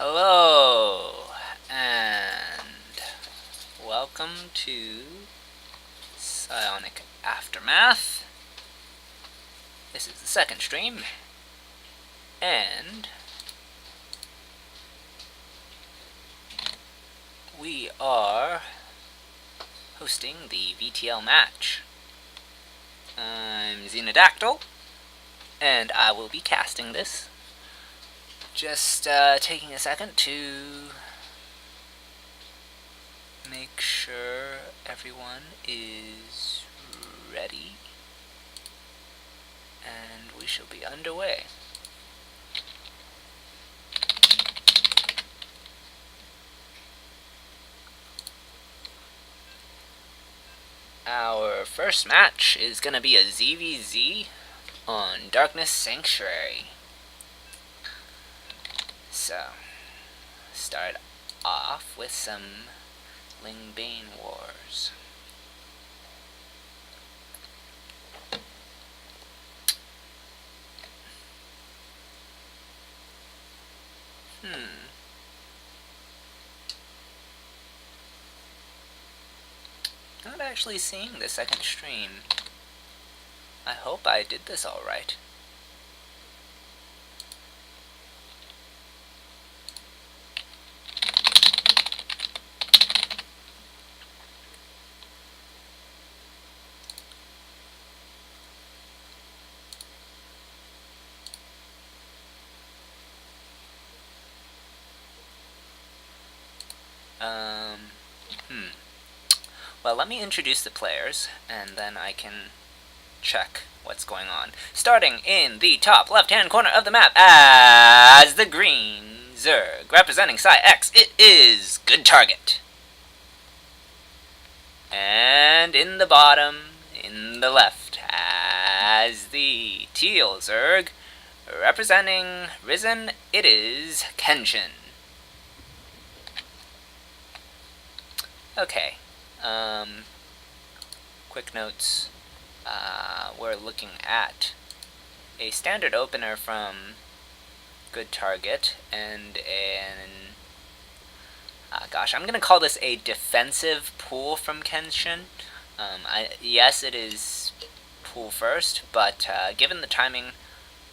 Hello, and welcome to Psionic Aftermath. This is the second stream, and we are hosting the VTL match. I'm Xenodactyl, and I will be casting this. Just taking a second to make sure everyone is ready, and we shall be underway. Our first match is going to be a ZVZ on Darkness Sanctuary. So, start off with some Lingbane Wars. Not actually seeing the second stream. I hope I did this alright. Well, let me introduce the players, and then I can check what's going on. Starting in the top left-hand corner of the map as the green Zerg, representing PsiX, it is Good Target. And in the bottom, in the left, as the teal Zerg, representing Ris3n, it is Kenshin. Okay. Quick notes. We're looking at a standard opener from Good Target and an I'm gonna call this a defensive pool from Kenshin. Yes, it is pool first, but given the timing,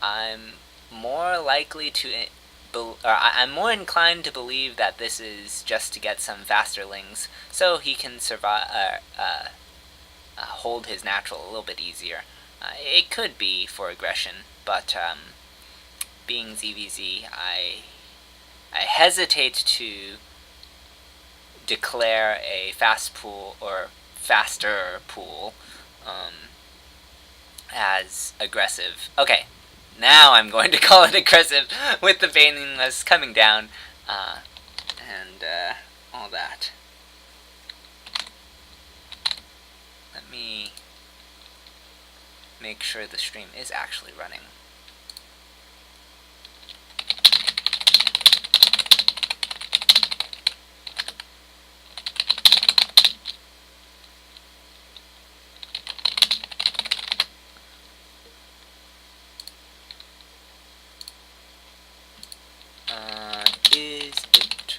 I'm more likely to I'm more inclined to believe that this is just to get some fasterlings, so he can survive, hold his natural a little bit easier. It could be for aggression, but being ZVZ, I hesitate to declare a fast pool or faster pool as aggressive. Okay. Now I'm going to call it aggressive with the Baneless coming down, and all that. Let me make sure the stream is actually running. Is it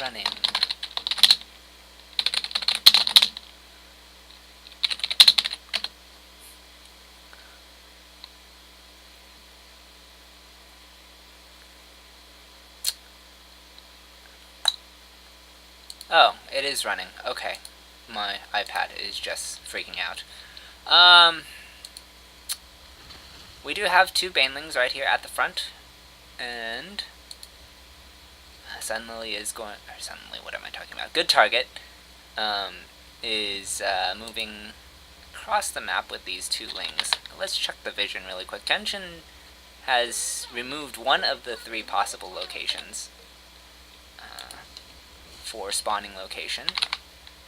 running? Oh, it is running. Okay. My iPad is just freaking out. We do have two Banelings right here at the front, and suddenly is going, or suddenly, what am I talking about? Good Target is moving across the map with these two lings. Let's check the vision really quick. Kenshin has removed one of the three possible locations for spawning location,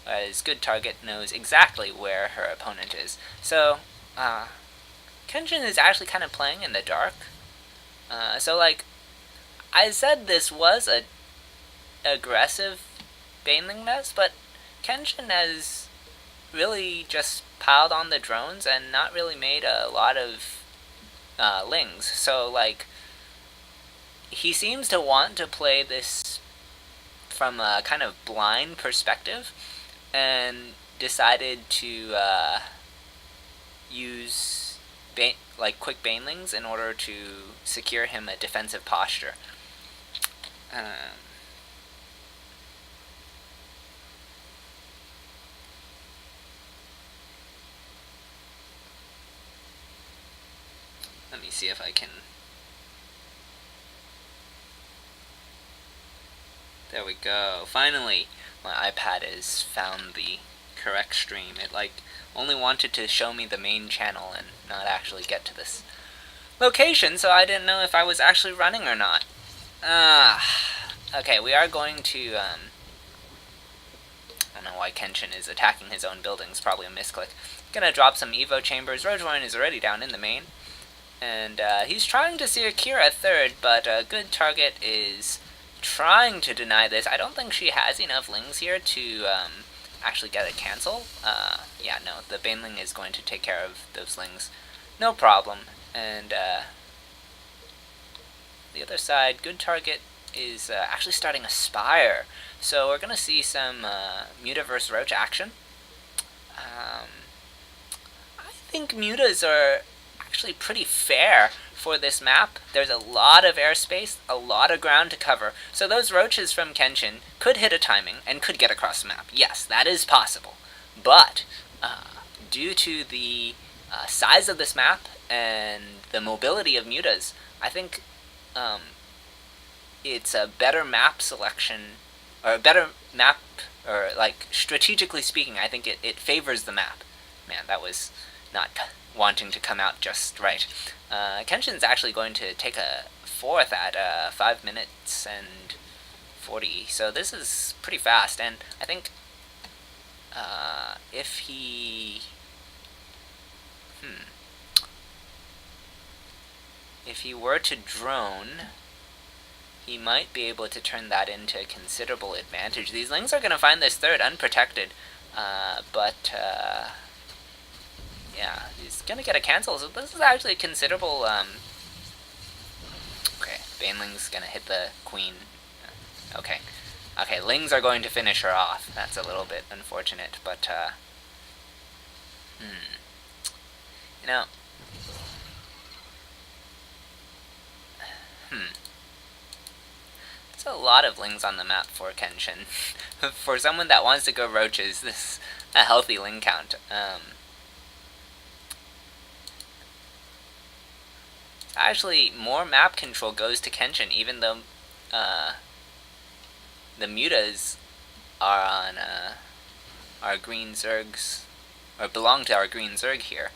as Good Target knows exactly where her opponent is. So, Kenshin is actually kind of playing in the dark. So, like, I said this was a aggressive Baneling mess, but Kenshin has really just piled on the drones and not really made a lot of lings. So, like, he seems to want to play this from a kind of blind perspective, and decided to use quick banelings in order to secure him a defensive posture. Let me see if I can. There we go. Finally, my iPad has found the correct stream. It only wanted to show me the main channel and not actually get to this location, so I didn't know if I was actually running or not. Okay, we are going to, I don't know why Kenshin is attacking his own buildings, probably a misclick. Gonna drop some Evo chambers. Ris3n is already down in the main, and he's trying to secure a third, but a good target is trying to deny this. I don't think she has enough lings here to actually get a cancel. Yeah, no, the baneling is going to take care of those lings, no problem. And the other side, good target is actually starting a Spire, so we're gonna see some Mutaverse Roach action. I think mutas are actually pretty fair for this map. There's a lot of airspace, a lot of ground to cover, so those roaches from Kenshin could hit a timing and could get across the map. Yes, that is possible, but due to the size of this map and the mobility of mutas, I think it's a better map selection, or a better map, or strategically speaking, I think it favors the map. Man, that was not wanting to come out just right. Kenshin's actually going to take a fourth at 5 minutes and 40, so this is pretty fast, and I think if he were to drone, he might be able to turn that into a considerable advantage. These lings are going to find this third unprotected, but yeah, he's going to get a cancel, so this is actually a considerable. Okay, baneling's going to hit the queen. Okay, lings are going to finish her off. That's a little bit unfortunate, but you know, it's a lot of lings on the map for Kenshin. For someone that wants to go roaches, this is a healthy ling count. Actually, more map control goes to Kenshin, even though the mutas are on our green Zergs, or belong to our green Zerg here.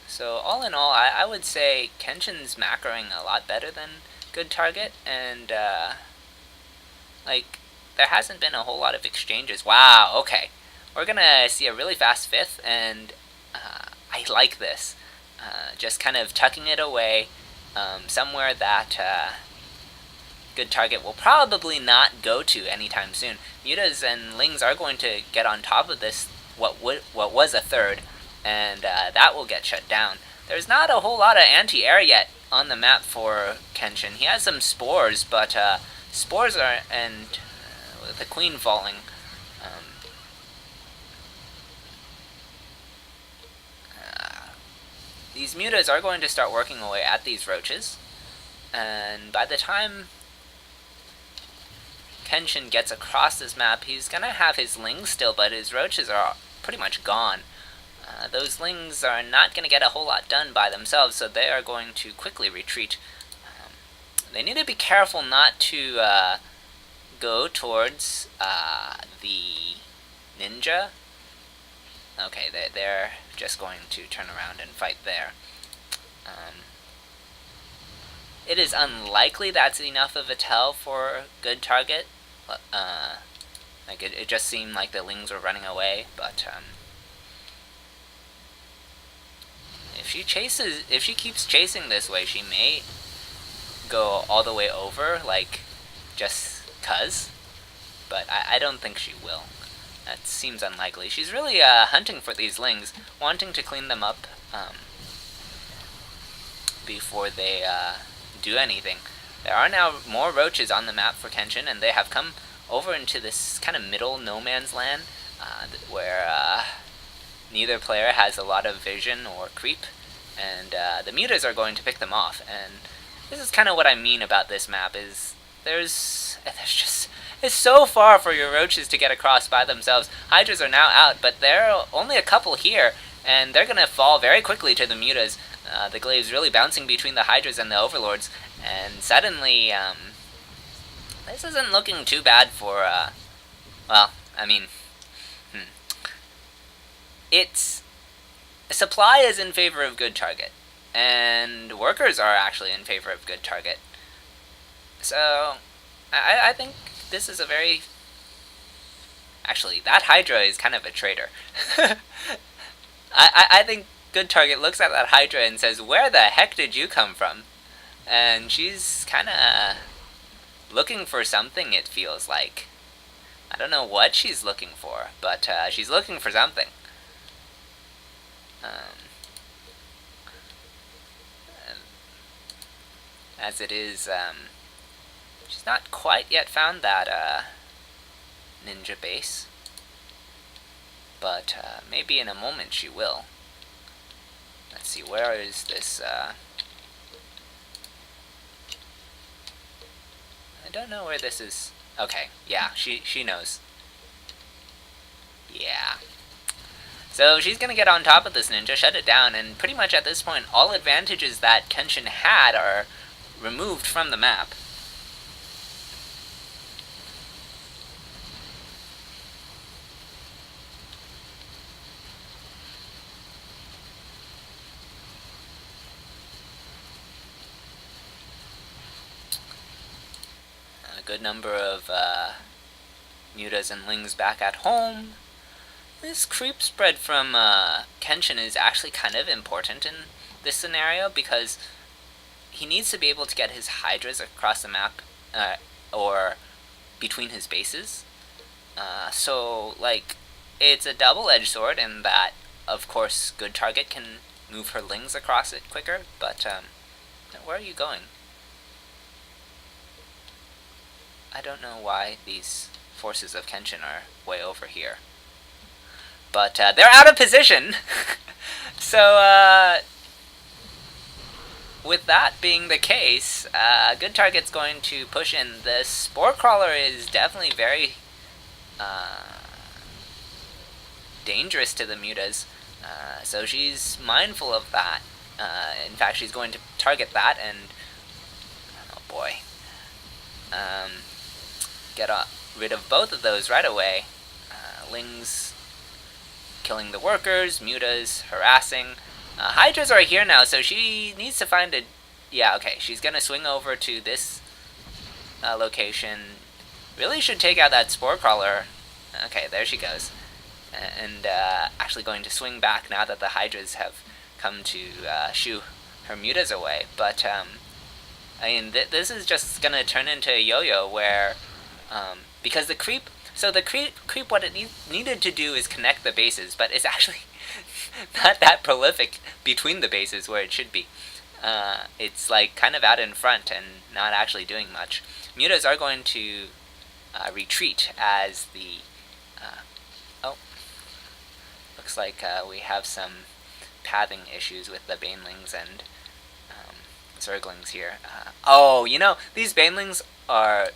So all in all, I would say Kenshin's macroing a lot better than good target, and there hasn't been a whole lot of exchanges. Wow, okay. We're gonna see a really fast fifth, and I like this. Just kind of tucking it away somewhere that good target will probably not go to anytime soon. Mutas and lings are going to get on top of this, what was a third, and that will get shut down. There's not a whole lot of anti-air yet on the map for Kenshin. He has some spores, but spores are, and with the queen falling, these mutas are going to start working away at these roaches, and by the time Kenshin gets across this map, he's going to have his lings still, but his roaches are pretty much gone. Those lings are not going to get a whole lot done by themselves, so they are going to quickly retreat. They need to be careful not to go towards the ninja. Okay, they're just going to turn around and fight there. It is unlikely that's enough of a tell for good target. It just seemed like the lings were running away, but if she keeps chasing this way, she may go all the way over, just cuz. But I don't think she will. That seems unlikely. She's really hunting for these lings, wanting to clean them up before they do anything. There are now more roaches on the map for Kenshin, and they have come over into this kind of middle no man's land where neither player has a lot of vision or creep, and the mutas are going to pick them off. And this is kind of what I mean about this map, is there's just, it's so far for your roaches to get across by themselves. Hydras are now out, but there are only a couple here, and they're going to fall very quickly to the mutas. The glaive's really bouncing between the Hydras and the Overlords, and suddenly, this isn't looking too bad for, well, I mean, it's, supply is in favor of good target, and workers are actually in favor of good target. So, I think this is a very, actually, that Hydra is kind of a traitor. I think good target looks at that Hydra and says, where the heck did you come from? And she's kind of looking for something, it feels like. I don't know what she's looking for, but she's looking for something. As it is, she's not quite yet found that ninja base, but maybe in a moment she will. Let's see, where is this? I don't know where this is. Okay, yeah, she knows. Yeah. So she's gonna get on top of this ninja, shut it down, and pretty much at this point, all advantages that Kenshin had are removed from the map. A good number of mutas and lings back at home. This creep spread from Kenshin is actually kind of important in this scenario, because he needs to be able to get his Hydras across the map, or between his bases. So, like, it's a double-edged sword in that, of course, good target can move her lings across it quicker, but, where are you going? I don't know why these forces of Kenshin are way over here. But they're out of position. So with that being the case, good target's going to push in. The Spore Crawler is definitely very dangerous to the mutas, so she's mindful of that. In fact, she's going to target that and, oh boy, get rid of both of those right away. Lings killing the workers, mutas harassing. Hydras are here now, so she needs to find a... Yeah, okay, she's gonna swing over to this location. Really should take out that Spore Crawler. Okay, there she goes. And actually going to swing back now that the Hydras have come to shoo her mutas away. But, I mean, this is just gonna turn into a yo-yo where, because the creep... So the creep what it needed to do is connect the bases, but it's actually not that prolific between the bases where it should be. It's like kind of out in front and not actually doing much. Mutas are going to retreat as the... oh, looks like we have some pathing issues with the Banelings and Zerglings here. Oh, you know, these Banelings are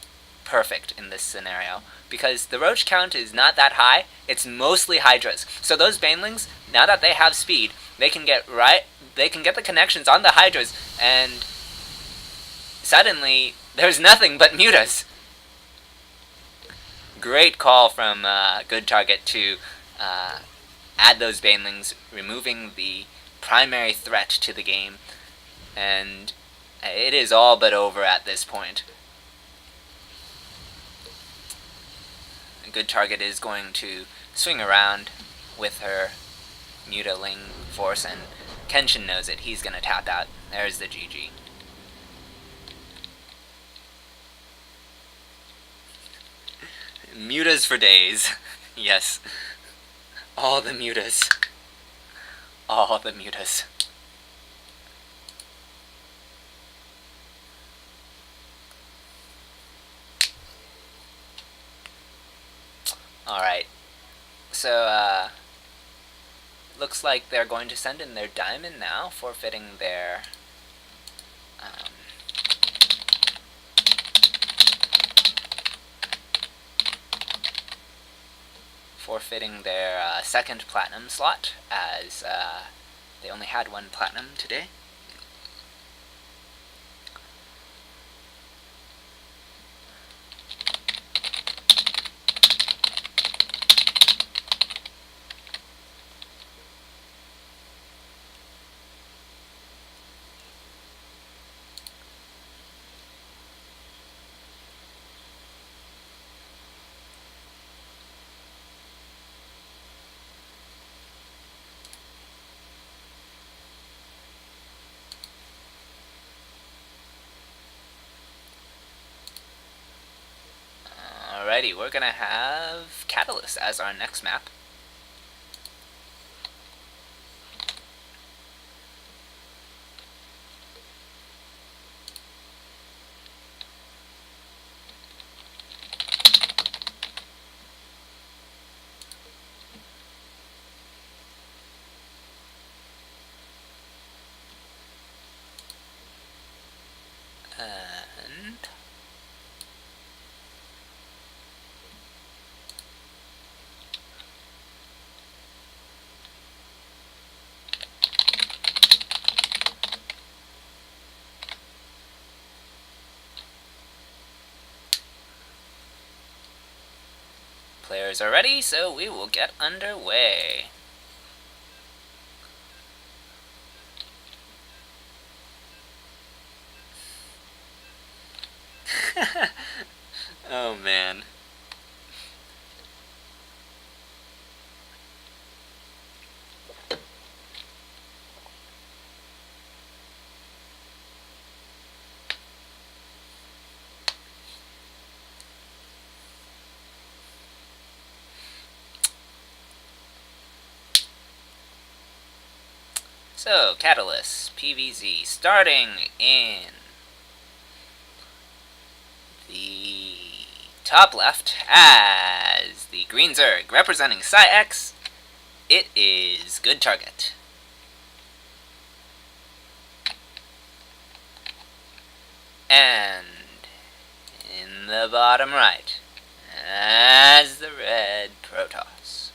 perfect in this scenario, because the roach count is not that high. It's mostly Hydras. So those Banelings, now that they have speed, they can get the connections on the Hydras, and suddenly there's nothing but mutas. Great call from good target to add those Banelings, removing the primary threat to the game, and it is all but over at this point. Good target is going to swing around with her mutaling force, and Kenshin knows it. He's going to tap out. There's the GG. Mutas for days. Yes. All the mutas. All the mutas. Alright. So, looks like they're going to send in their diamond now, forfeiting their second platinum slot, as they only had one platinum today. Alrighty, we're gonna have Catalyst as our next map. And players are ready, so we will get underway. Oh man. So, Catalyst, PVZ, starting in the top left as the green Zerg, representing PsiX. It is Good Target. And in the bottom right, as the red Protoss,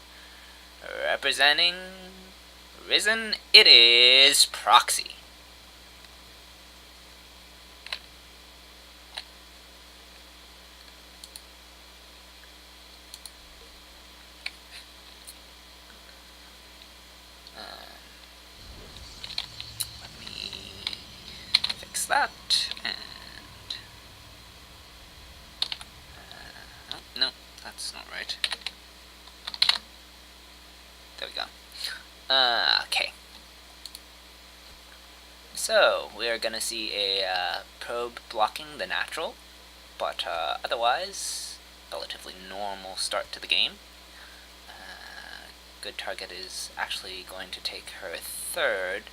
representing Ris3n, it is Proxy. Let me fix that. And oh, no, that's not right. There we go. Okay. So, we are going to see a probe blocking the natural, but otherwise, relatively normal start to the game. Good Target is actually going to take her third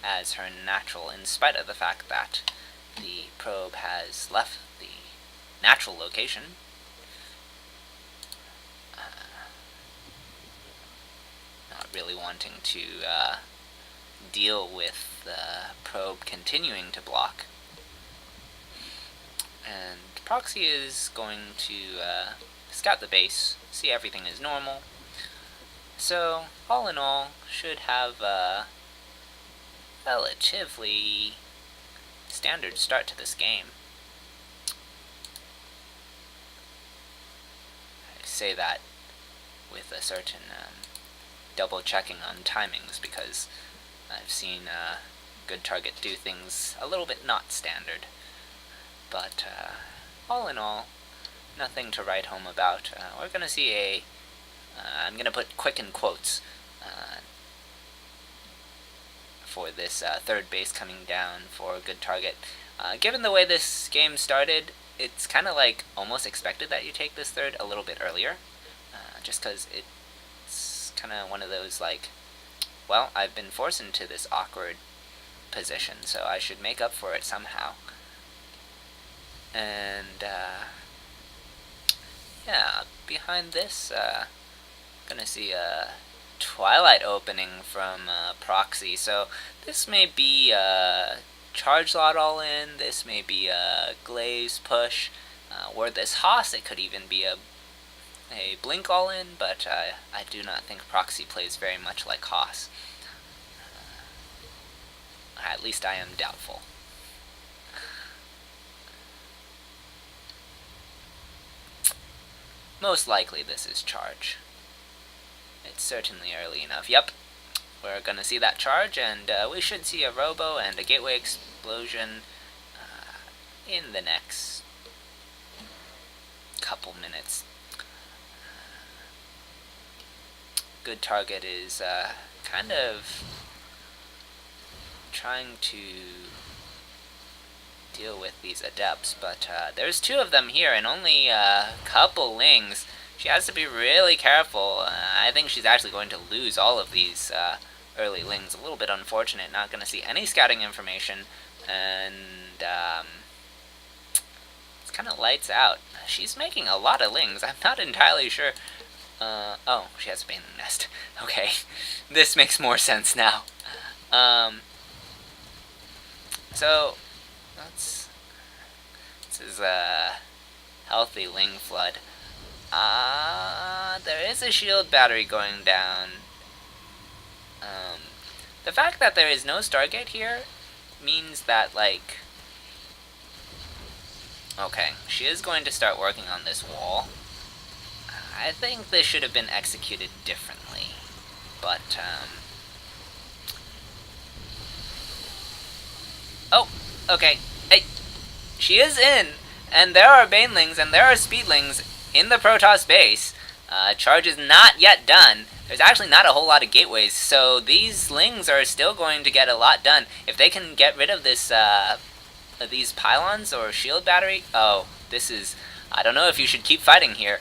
as her natural, in spite of the fact that the probe has left the natural location. Not really wanting to deal with the probe continuing to block. And Proxy is going to scout the base, see everything is normal. So, all in all, should have a relatively standard start to this game. I say that with a certain double checking on timings, because I've seen Good Target do things a little bit not standard. But all in all, nothing to write home about. We're going to see a I'm going to put quick in quotes for this third base coming down for Good Target. Given the way this game started, it's kind of like almost expected that you take this third a little bit earlier. just because it's kind of one of those, like, well, I've been forced into this awkward position, so I should make up for it somehow. And yeah, behind this, gonna see a Twilight opening from Proxy. So this may be a charge lot all in, this may be a Glaze push, or this Haas, it could even be a Blink all in, but I do not think Proxy plays very much like Haas. At least I am doubtful. Most likely this is charge. It's certainly early enough. Yep, we're gonna see that charge, and we should see a Robo and a Gateway Explosion in the next couple minutes. Good Target is kind of trying to deal with these Adepts, but there's 2 of them here and only a couple Lings. She has to be really careful. I think she's actually going to lose all of these early Lings. A little bit unfortunate, not going to see any scouting information, and it's kind of lights out. She's making a lot of Lings. I'm not entirely sure. Oh, she has a Baneling Nest. Okay, this makes more sense now. So, this is a healthy Ling Flood. There is a shield battery going down. The fact that there is no Stargate here means that, like... Okay, she is going to start working on this wall. I think this should have been executed differently. But, oh, okay. Hey, she is in, and there are Banelings and there are Speedlings in the Protoss base. Charge is not yet done. There's actually not a whole lot of gateways, so these Lings are still going to get a lot done. If they can get rid of this, these pylons or shield battery... Oh, this is... I don't know if you should keep fighting here.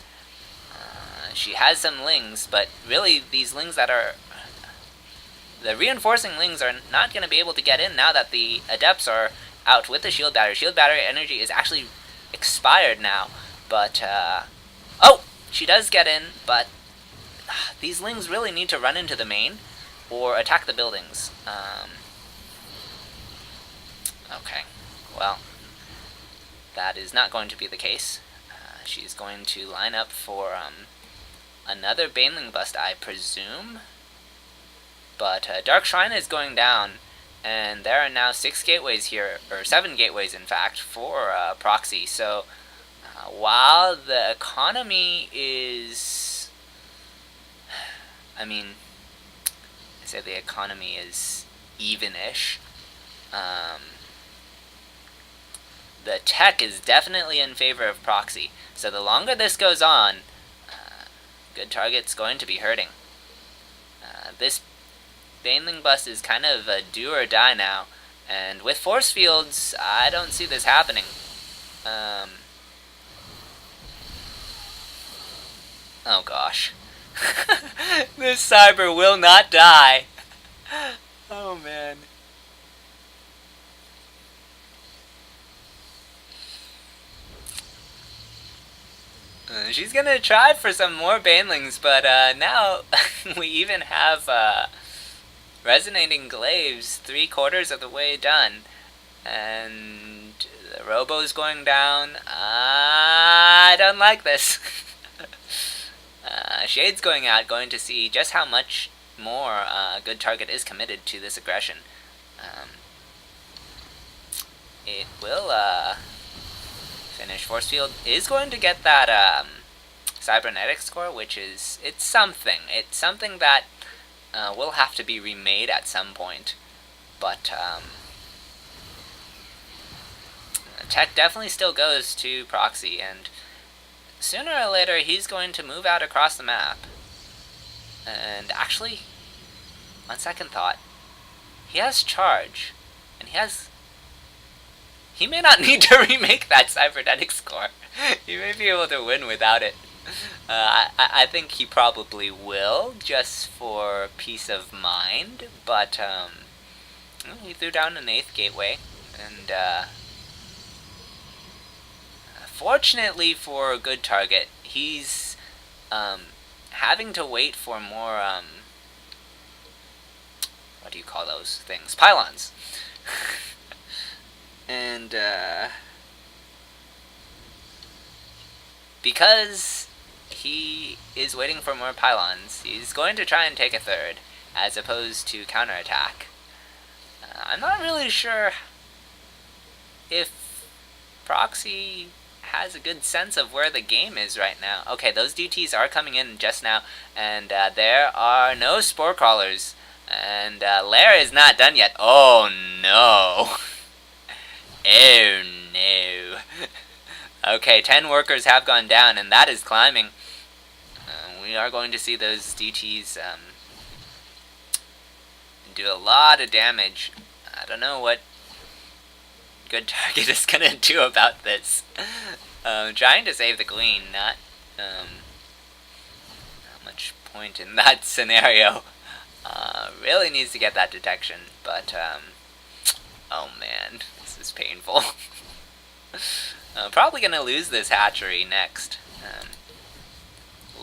She has some Lings, but really these Lings that are... The reinforcing Lings are not going to be able to get in now that the Adepts are out with the shield battery. Shield battery energy is actually expired now, but... Oh! She does get in, but these Lings really need to run into the main or attack the buildings. Okay, well, that is not going to be the case. She's going to line up for another Baneling bust, I presume. But Dark Shrine is going down, and there are now 6 gateways here, or 7 gateways in fact, for Proxy. So while the economy is... I mean, I say the economy is even-ish. The tech is definitely in favor of Proxy. So the longer this goes on, Good Target's going to be hurting. This Baneling bust is kind of a do or die now. And with force fields, I don't see this happening. Oh gosh. This Cyber will not die. Oh man. She's gonna try for some more Banelings, but now we even have Resonating Glaives 3/4 of the way done. And the Robo's going down. I don't like this. Shade's going out, going to see just how much more Good Target is committed to this aggression. It will finish. Force Field is going to get that cybernetic score, which is... It's something. It's something that will have to be remade at some point. But tech definitely still goes to Proxy, and sooner or later he's going to move out across the map. And actually, on second thought, he has charge, and he may not need to remake that cybernetic score. He may be able to win without it. I think he probably will, just for peace of mind, but he threw down an 8th gateway, and fortunately for a good target, he's having to wait for more, what do you call those things? Pylons. And because he is waiting for more pylons, he's going to try and take a 3rd, as opposed to counterattack. I'm not really sure if Proxy has a good sense of where the game is right now. Okay, those DTs are coming in just now, and there are no spore crawlers, and Lair is not done yet. Oh no. Oh no. Okay, 10 workers have gone down, and that is climbing. We are going to see those DTs do a lot of damage. I don't know what good target is gonna do about this. Trying to save the queen, not much point in that scenario. Really needs to get that detection, but oh man, this is painful. Probably gonna lose this hatchery next.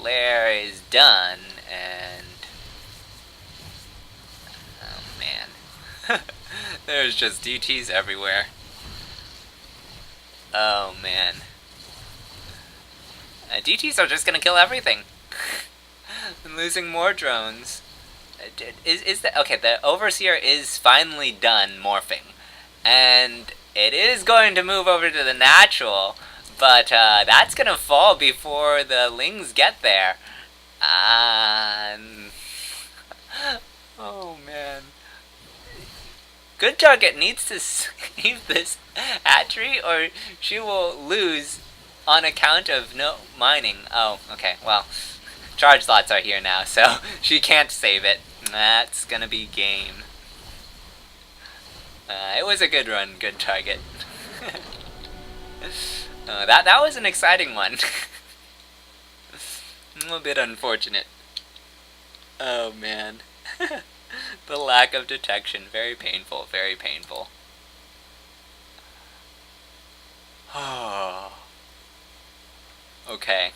Lair is done, and oh man, there's just DTs everywhere. Oh man, DTs are just gonna kill everything. I'm losing more drones. Is that okay? The Overseer is finally done morphing, and it is going to move over to the natural, but that's gonna fall before the Lings get there. Oh man. Good target needs to save this hatchery, or she will lose on account of no mining. Oh, okay, well, charge slots are here now, so she can't save it. That's gonna be game. It was a good run, good target. That was an exciting one. A little bit unfortunate. Oh man. The lack of detection, very painful, very painful. Oh. Okay.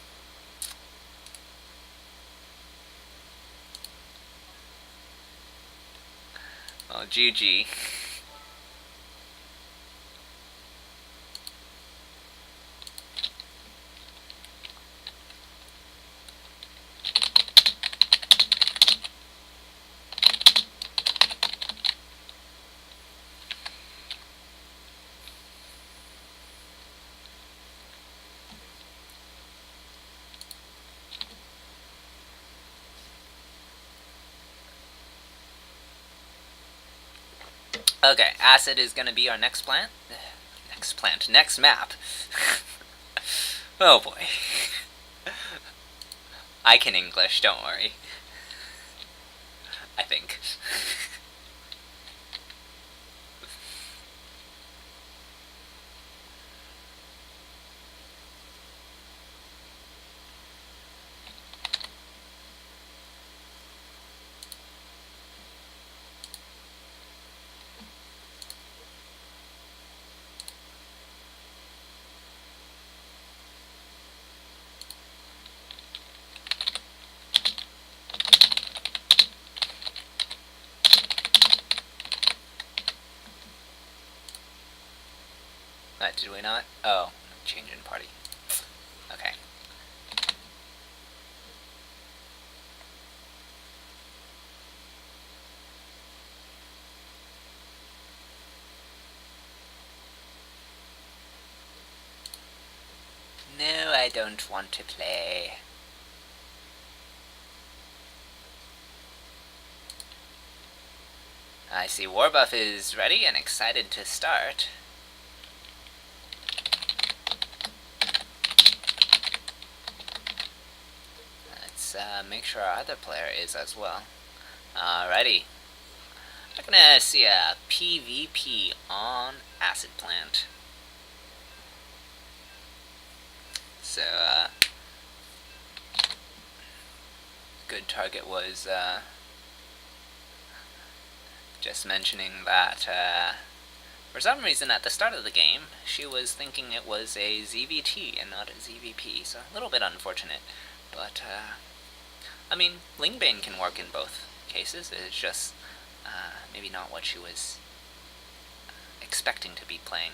Well, GG. Okay, acid is gonna be our next plant. Next map. Oh boy. I can English, don't worry. I think. Did we not? Oh, change in party. Okay. No, I don't want to play. I see Warbuff is ready and excited to start. Make sure our other player is as well. Alrighty. We're gonna see a PvP on Acid Plant. So, good target was just mentioning that for some reason at the start of the game she was thinking it was a ZVT and not a ZVP, so a little bit unfortunate. But I mean, Lingbane can work in both cases. It's just maybe not what she was expecting to be playing.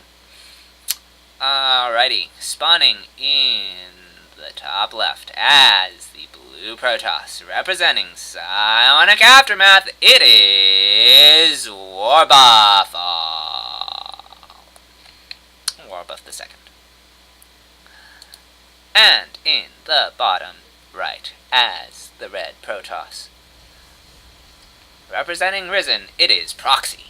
Alrighty, spawning in the top left as the blue Protoss, representing Psionic Aftermath, it is Warbuff. Warbuff the second. And in the bottom right as the red Protoss, representing Ris3n, it is Proxy.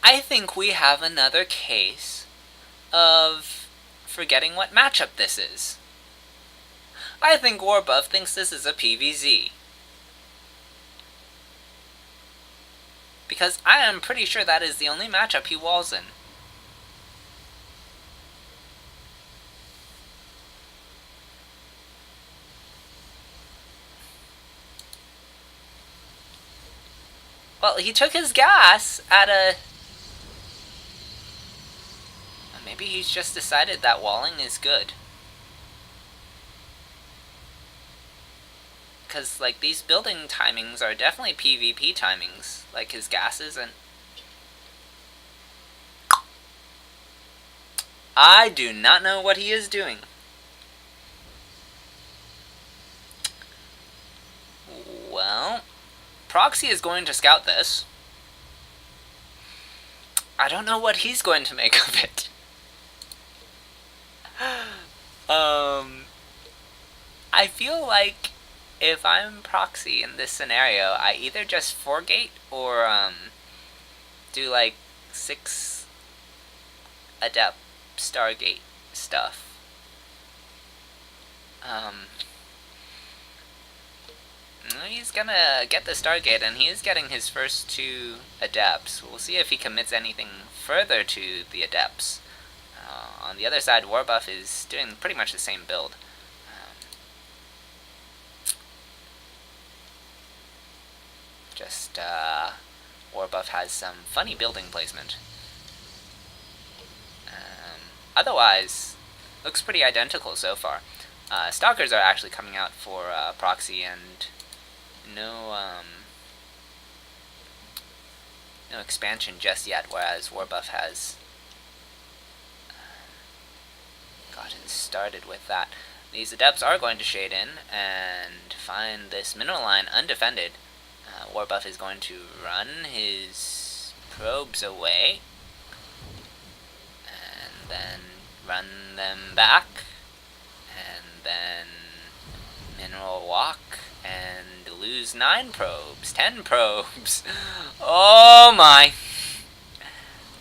I think we have another case of forgetting what matchup this is. I think Warbuff thinks this is a PVZ. Because I am pretty sure that is the only matchup he walls in. Well, he took his gas at a... Maybe he's just decided that walling is good. Because, like, these building timings are definitely PvP timings, like his gases, and... I do not know what he is doing. Well, Proxy is going to scout this. I don't know what he's going to make of it. I feel like if I'm Proxy in this scenario, I either just 4-gate or do like 6 Adept Stargate stuff. He's gonna get the Stargate, and he is getting his first 2 Adepts. We'll see if he commits anything further to the Adepts. On the other side, Warbuff is doing pretty much the same build. Warbuff has some funny building placement. Otherwise, looks pretty identical so far. Stalkers are actually coming out for Proxy, and no expansion just yet, whereas Warbuff has gotten started with that. These Adepts are going to shade in and find this mineral line undefended. Warbuff is going to run his probes away and then run them back and then mineral walk and lose 9 probes, 10 probes. Oh my!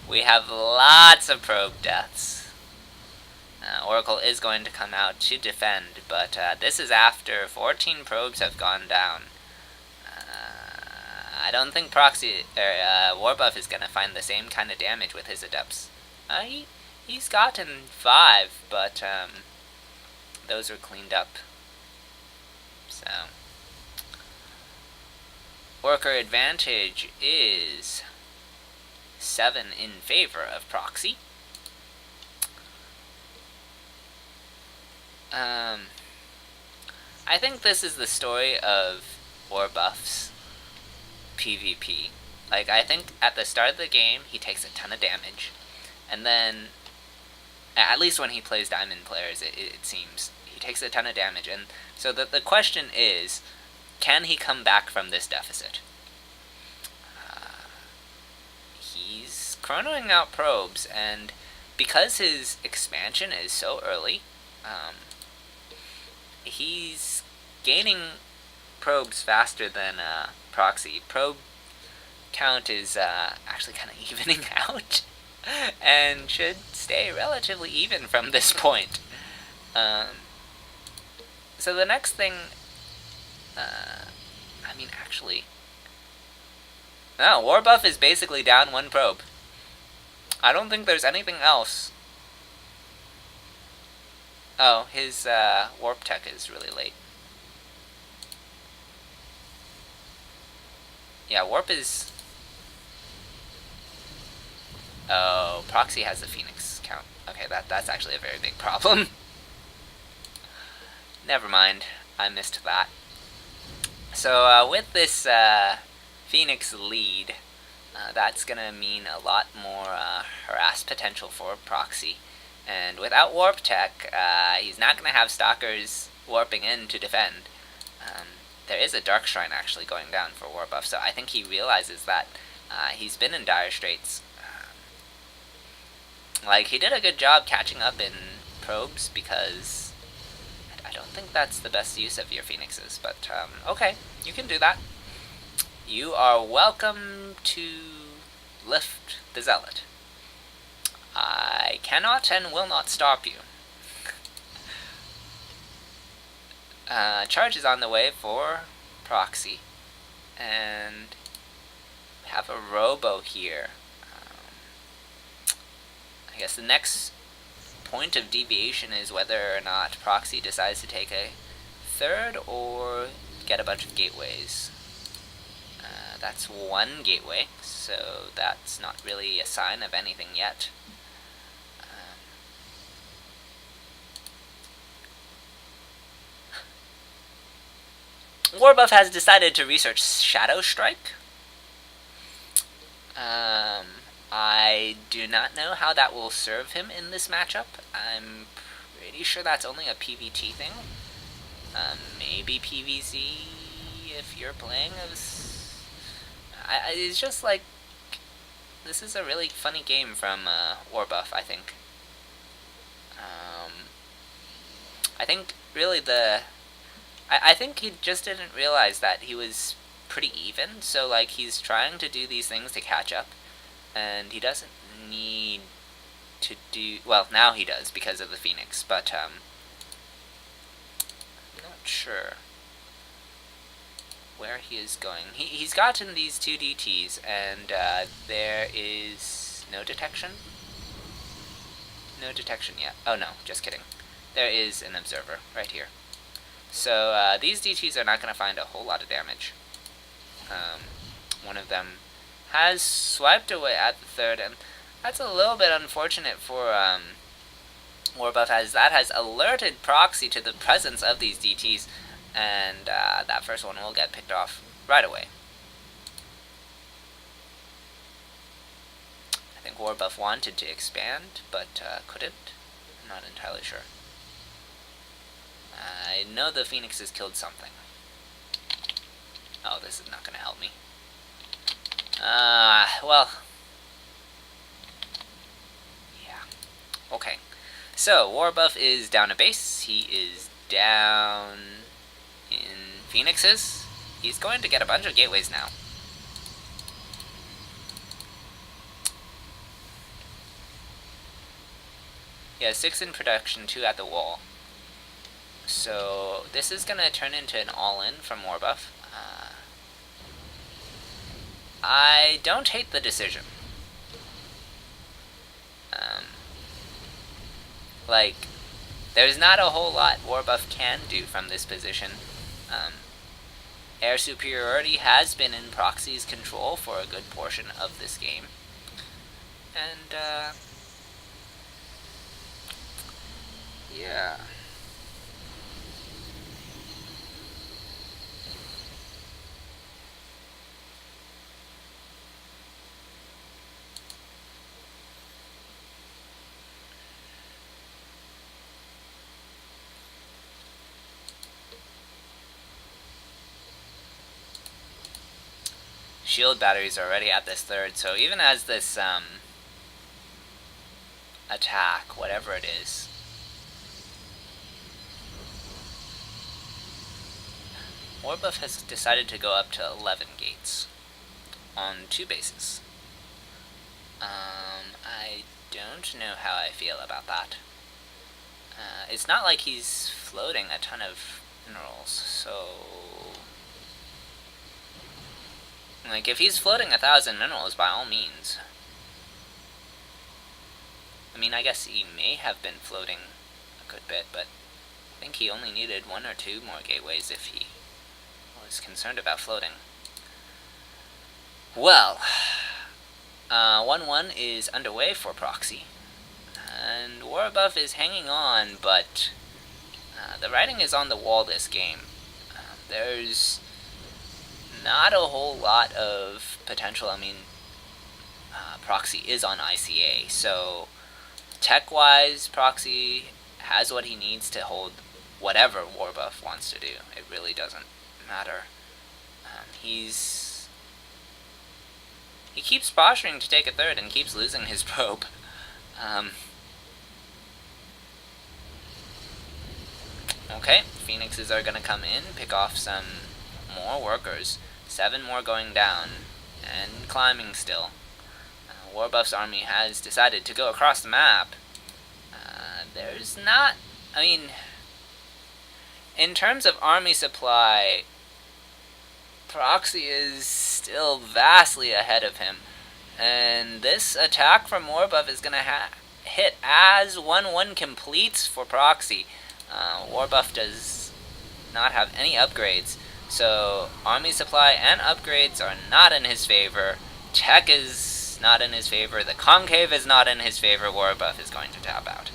We have lots of probe deaths. Oracle is going to come out to defend, but this is after 14 probes have gone down. I don't think Warbuff is going to find the same kind of damage with his Adepts. He's gotten 5, but those are cleaned up. So, worker advantage is 7 in favor of Proxy. I think this is the story of Warbuff's PvP. Like, I think at the start of the game, he takes a ton of damage. And then, at least when he plays Diamond players, it seems, he takes a ton of damage. And so the question is, can he come back from this deficit? He's chronoing out probes, and because his expansion is so early, he's gaining probes faster than Proxy. Probe count is actually kind of evening out. and should stay relatively even from this point. So the next thing, I mean, actually, no, war buff is basically down one probe. I don't think there's anything else. Oh, his warp tech is really late. Yeah, warp is... Oh, proxy has the Phoenix count. Okay, that's actually a very big problem. Never mind, I missed that. So with this Phoenix lead, that's gonna mean a lot more harass potential for proxy. And without warp tech, he's not gonna have stalkers warping in to defend. There is a Dark Shrine actually going down for war buff, so I think he realizes that he's been in dire straits. Like, he did a good job catching up in probes, because I don't think that's the best use of your Phoenixes, but okay, you can do that. You are welcome to lift the Zealot. I cannot and will not stop you. Charge is on the way for proxy, and we have a robo here. I guess the next point of deviation is whether or not proxy decides to take a third or get a bunch of gateways. That's one gateway, so that's not really a sign of anything yet. Warbuff has decided to research Shadow Strike. I do not know how that will serve him in this matchup. I'm pretty sure that's only a PvT thing. Maybe PvZ if you're playing as... it's just like... This is a really funny game from Warbuff, I think. I think really I think he just didn't realize that he was pretty even, so like he's trying to do these things to catch up, and he doesn't need to do... Well, now he does because of the Phoenix, but I'm not sure where he is going. He's gotten these two DTs, and there is no detection? No detection yet. Oh no, just kidding. There is an observer right here. So these DTs are not going to find a whole lot of damage. One of them has swiped away at the third, and that's a little bit unfortunate for Warbuff, as that has alerted proxy to the presence of these DTs, and that first one will get picked off right away. I think Warbuff wanted to expand, but couldn't. I'm not entirely sure. I know the Phoenixes killed something. Oh, this is not going to help me. Well. Yeah. Okay. So, Warbuff is down a base. He is down in Phoenixes. He's going to get a bunch of gateways now. He has 6 in production, 2 at the wall. So this is going to turn into an all-in from Warbuff. I don't hate the decision. Like, there's not a whole lot Warbuff can do from this position. Air superiority has been in Proxy's control for a good portion of this game. And, yeah. Shield batteries are already at this third, so even as this attack, whatever it is, Warbuff has decided to go up to 11 gates on 2 bases. I don't know how I feel about that. It's not like he's floating a ton of minerals, so... Like, if he's floating 1,000 minerals, by all means. I mean, I guess he may have been floating a good bit, but I think he only needed 1 or 2 more gateways if he was concerned about floating. Well, 1-1 is underway for Proxy, and Warbuff is hanging on, but the writing is on the wall this game. There's not a whole lot of potential. I mean, Proxy is on ICA, so tech-wise, Proxy has what he needs to hold whatever Warbuff wants to do. It really doesn't matter. He keeps posturing to take a third and keeps losing his probe. Okay, Phoenixes are gonna come in, pick off some more workers. 7 more going down, and climbing still. Warbuff's army has decided to go across the map. There's not... I mean... In terms of army supply, Proxy is still vastly ahead of him. And this attack from Warbuff is going to hit as 1-1 completes for Proxy. Warbuff does not have any upgrades, so army supply and upgrades are not in his favor. Tech is not in his favor. The concave is not in his favor. Warbuff is going to tap out.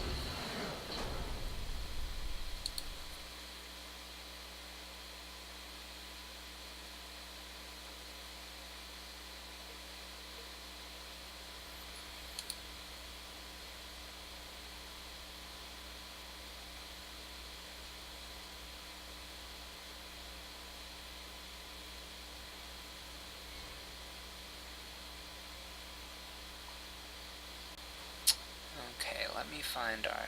Okay, let me find our...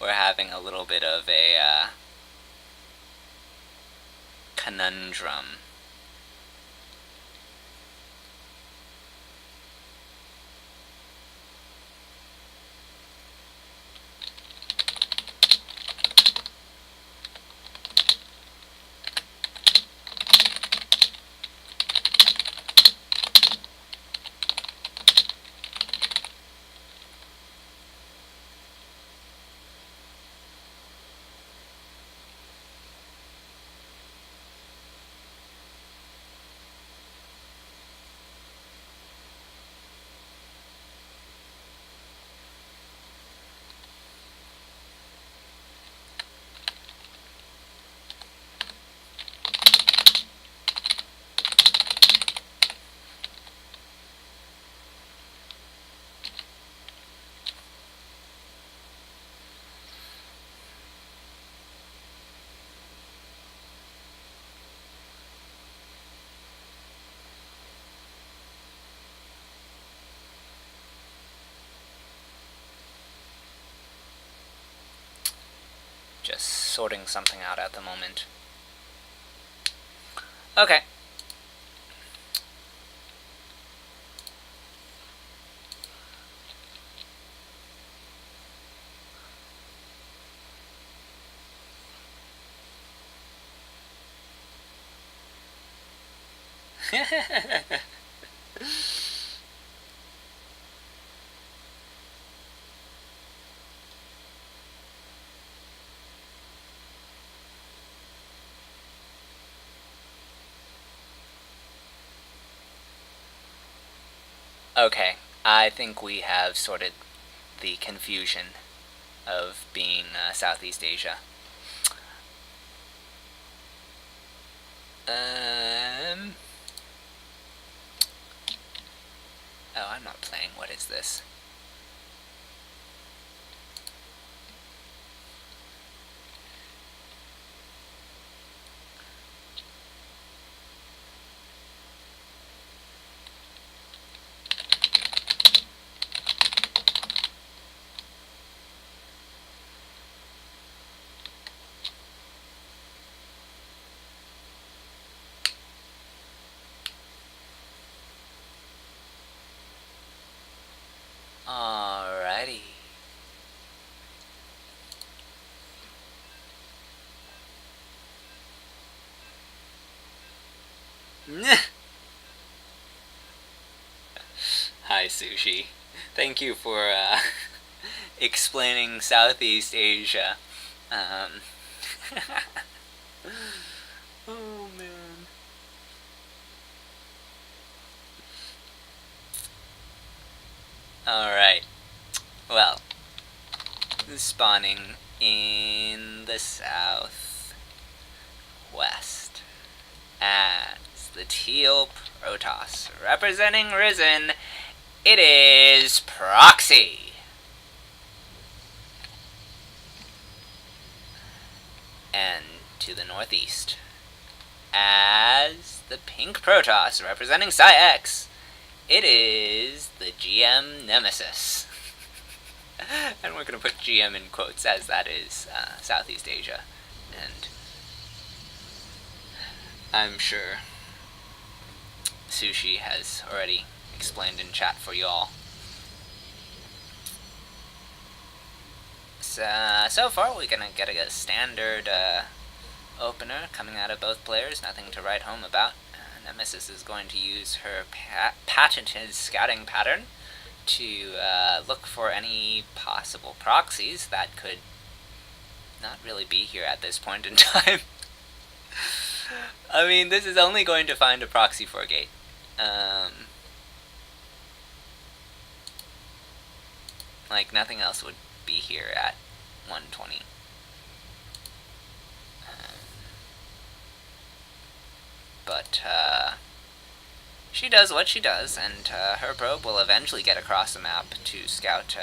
we're having a little bit of a conundrum. Just sorting something out at the moment. Okay. Okay, I think we have sorted the confusion of being Southeast Asia. Oh, I'm not playing. What is this? Alrighty. Hi, Sushi. Thank you for explaining Southeast Asia. Oh, man. Alright. Well, spawning in the south west as the teal Protoss representing Ris3n, it is Proxy. And to the northeast as the pink Protoss representing PsiX, it is the GM Nemesis. And we're going to put GM in quotes as that is Southeast Asia. And I'm sure Sushi has already explained in chat for you all. So far we're going to get a standard opener coming out of both players, nothing to write home about. Nemesis is going to use her patented scouting pattern to look for any possible proxies that could not really be here at this point in time. I mean, this is only going to find a proxy for a gate. Like, nothing else would be here at 120. But she does what she does, and her probe will eventually get across the map to scout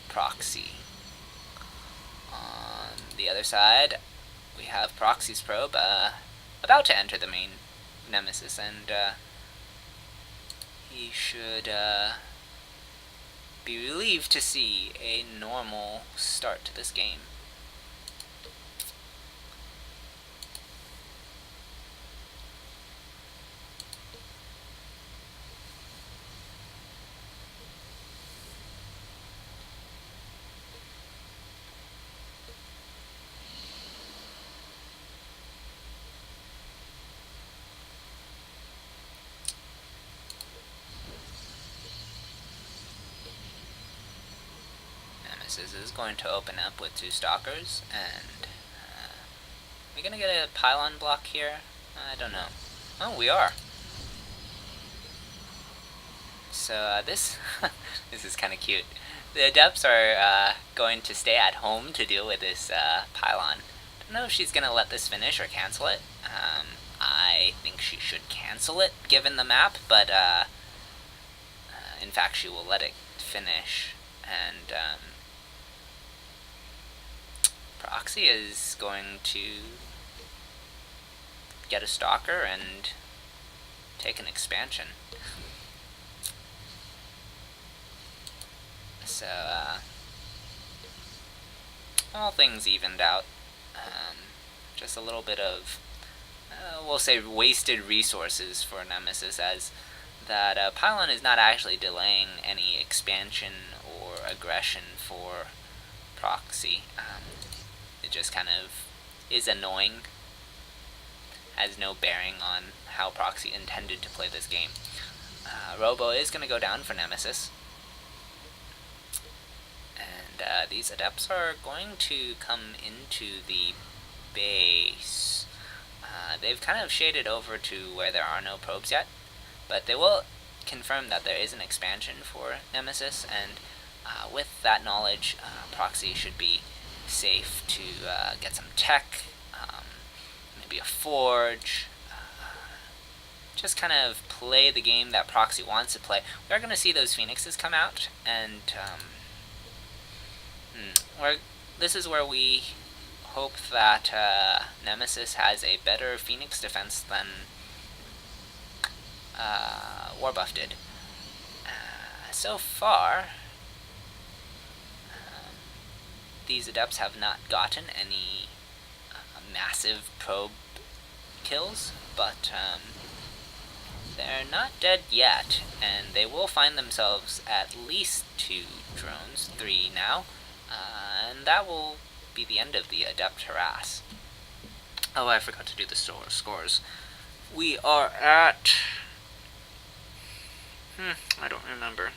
Proxy. On the other side, we have Proxy's probe about to enter the main Nemesis, and he should be relieved to see a normal start to this game. Nemesis is going to open up with 2 Stalkers, and are we going to get a pylon block here? I don't know. Oh, we are. So this this is kind of cute. The Adepts are going to stay at home to deal with this pylon. Don't know if she's going to let this finish or cancel it. I think she should cancel it given the map, but in fact she will let it finish. And Proxy is going to get a Stalker and take an expansion. So, all things evened out. Just a little bit of, we'll say, wasted resources for Nemesis, as that pylon is not actually delaying any expansion or aggression for Proxy. It just kind of is annoying, has no bearing on how Proxy intended to play this game. Robo is going to go down for Nemesis. And these Adepts are going to come into the base. They've kind of shaded over to where there are no probes yet, but they will confirm that there is an expansion for Nemesis, and with that knowledge, Proxy should be safe to get some tech, maybe a forge, just kind of play the game that Proxy wants to play. We are going to see those Phoenixes come out, and this is where we hope that Nemesis has a better Phoenix defense than Warbuff did. So far, these Adepts have not gotten any massive probe kills, but they're not dead yet, and they will find themselves at least 2 drones, 3 now, and that will be the end of the Adept harass. Oh, I forgot to do the scores. We are at... I don't remember.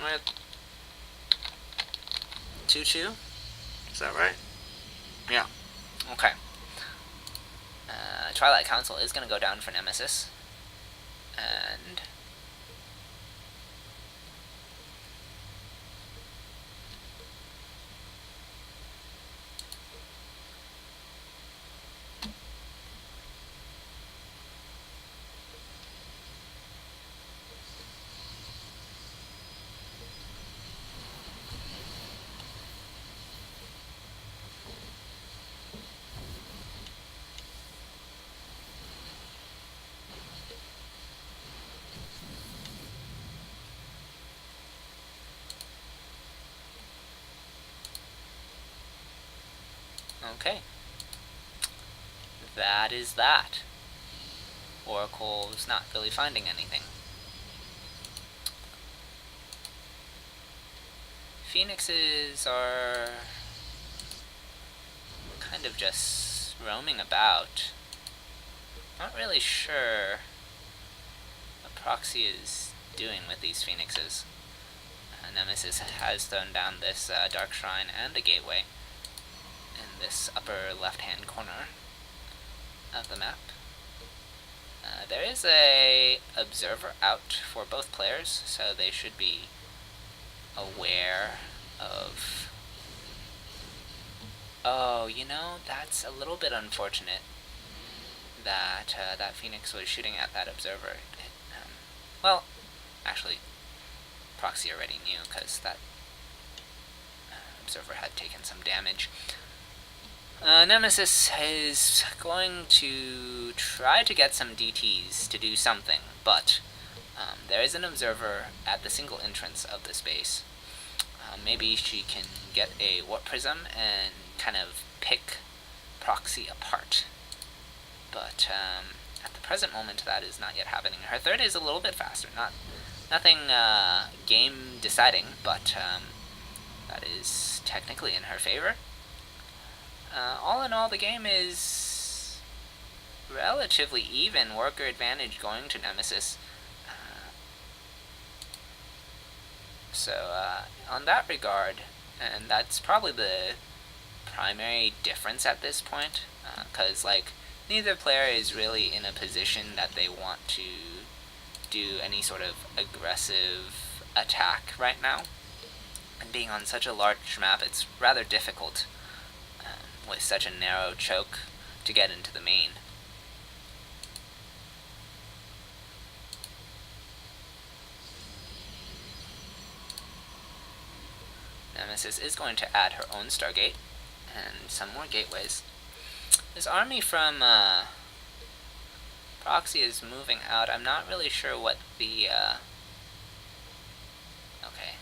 We're at 2-2? Is that right? Yeah. Okay. Twilight Council is going to go down for Nemesis. And... okay. That is that. Oracle's not really finding anything. Phoenixes are kind of just roaming about. Not really sure what Proxy is doing with these Phoenixes. Nemesis has thrown down this Dark Shrine and a Gateway in this upper left-hand corner of the map. There is a observer out for both players, so they should be aware of... Oh, you know, that's a little bit unfortunate that that Phoenix was shooting at that observer. Well, actually, Proxy already knew, because that observer had taken some damage. Nemesis is going to try to get some DTs to do something, but There is an observer at the single entrance of this base. Maybe she can get a warp prism and kind of pick Proxy apart. But at the present moment, that is not yet happening. Her third is a little bit faster. Nothing game deciding, but that is technically in her favor. All in all, the game is relatively even. Worker advantage going to Nemesis. So on that regard, and that's probably the primary difference at this point, because like neither player is really in a position that they want to do any sort of aggressive attack right now. And being on such a large map, it's rather difficult with such a narrow choke to get into the main. Nemesis is going to add her own Stargate and some more gateways. This army from Proxy is moving out. I'm not really sure what the okay,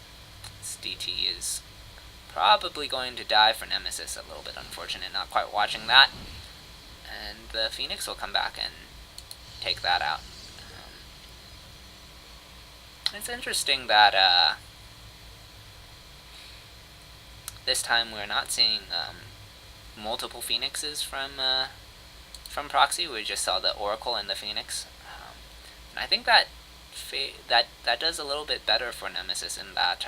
this DT is probably going to die for Nemesis. A little bit unfortunate, not quite watching that. And the Phoenix will come back and take that out. It's interesting that this time we're not seeing multiple Phoenixes from Proxy. We just saw the Oracle and the Phoenix, and I think that that does a little bit better for Nemesis in that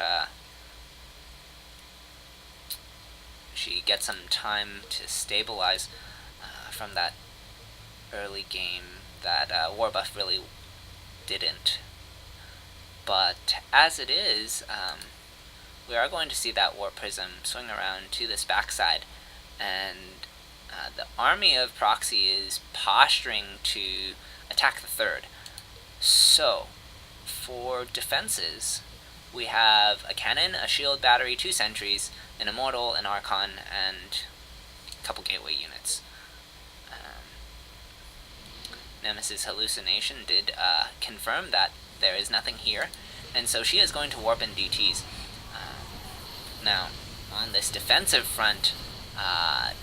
she gets some time to stabilize from that early game that Warbuff really didn't. But as it is, we are going to see that Warp Prism swing around to this backside, and the army of Proxy is posturing to attack the third. So, for defenses, we have a cannon, a shield battery, 2 sentries, an immortal, an archon, and a couple gateway units. Nemesis Hallucination did confirm that there is nothing here, and so she is going to warp in DTs. Now, on this defensive front,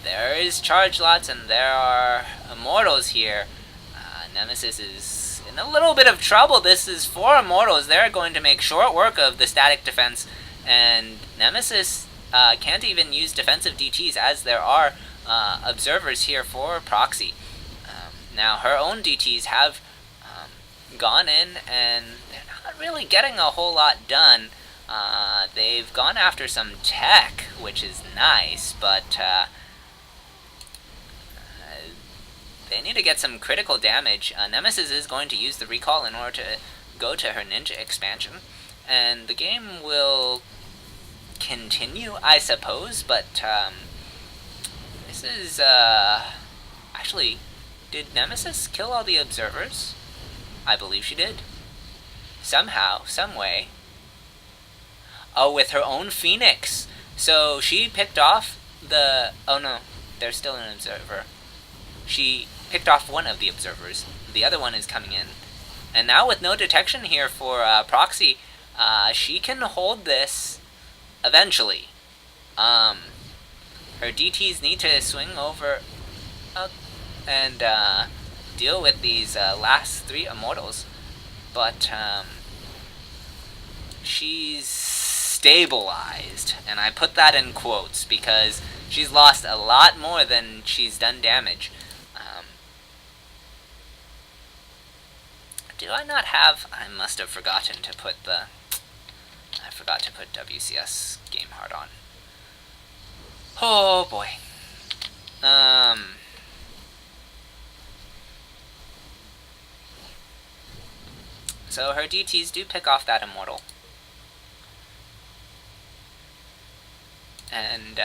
there is charge lots and there are immortals here. Nemesis is in a little bit of trouble. This is 4 immortals. They're going to make short work of the static defense, and Nemesis can't even use defensive DTs as there are observers here for Proxy. Now, her own DTs have gone in, and they're not really getting a whole lot done. They've gone after some tech, which is nice, but they need to get some critical damage. Nemesis is going to use the recall in order to go to her ninja expansion, and the game will continue, I suppose, but this is actually, did Nemesis kill all the observers? I believe she did. Somehow, some way. Oh, with her own Phoenix. So she picked off the... Oh no, there's still an observer. She picked off one of the observers. The other one is coming in. And now with no detection here for Proxy, she can hold this eventually. Her DTs need to swing over and deal with these last 3 immortals. But she's stabilized, and I put that in quotes because she's lost a lot more than she's done damage. Do I not have... I must have forgotten to put the... I forgot to put WCS Game Hard on. Oh boy. So her DTs do pick off that immortal. And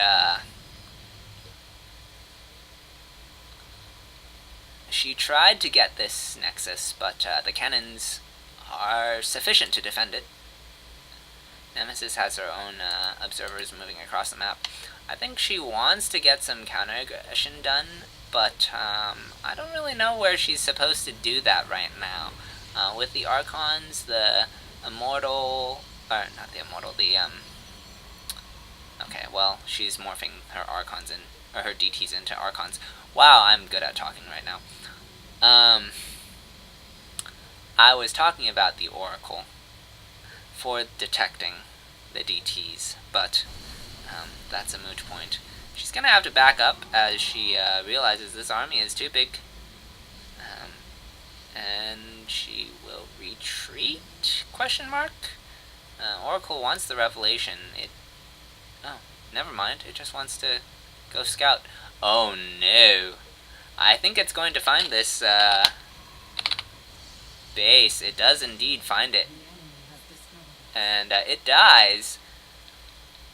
she tried to get this Nexus, but the cannons are sufficient to defend it. Nemesis has her own observers moving across the map. I think she wants to get some counter-aggression done, but I don't really know where she's supposed to do that right now. With the Archons, the Immortal, or not the Immortal, okay, well, she's morphing her Archons or her DTs into Archons. Wow, I'm good at talking right now. I was talking about the Oracle for detecting the DTs, but that's a moot point. She's gonna have to back up as she realizes this army is too big. And she will retreat? Question mark? Oracle wants the revelation. Oh, never mind. It just wants to go scout. Oh no. I think it's going to find this base. It does indeed find it. And it dies.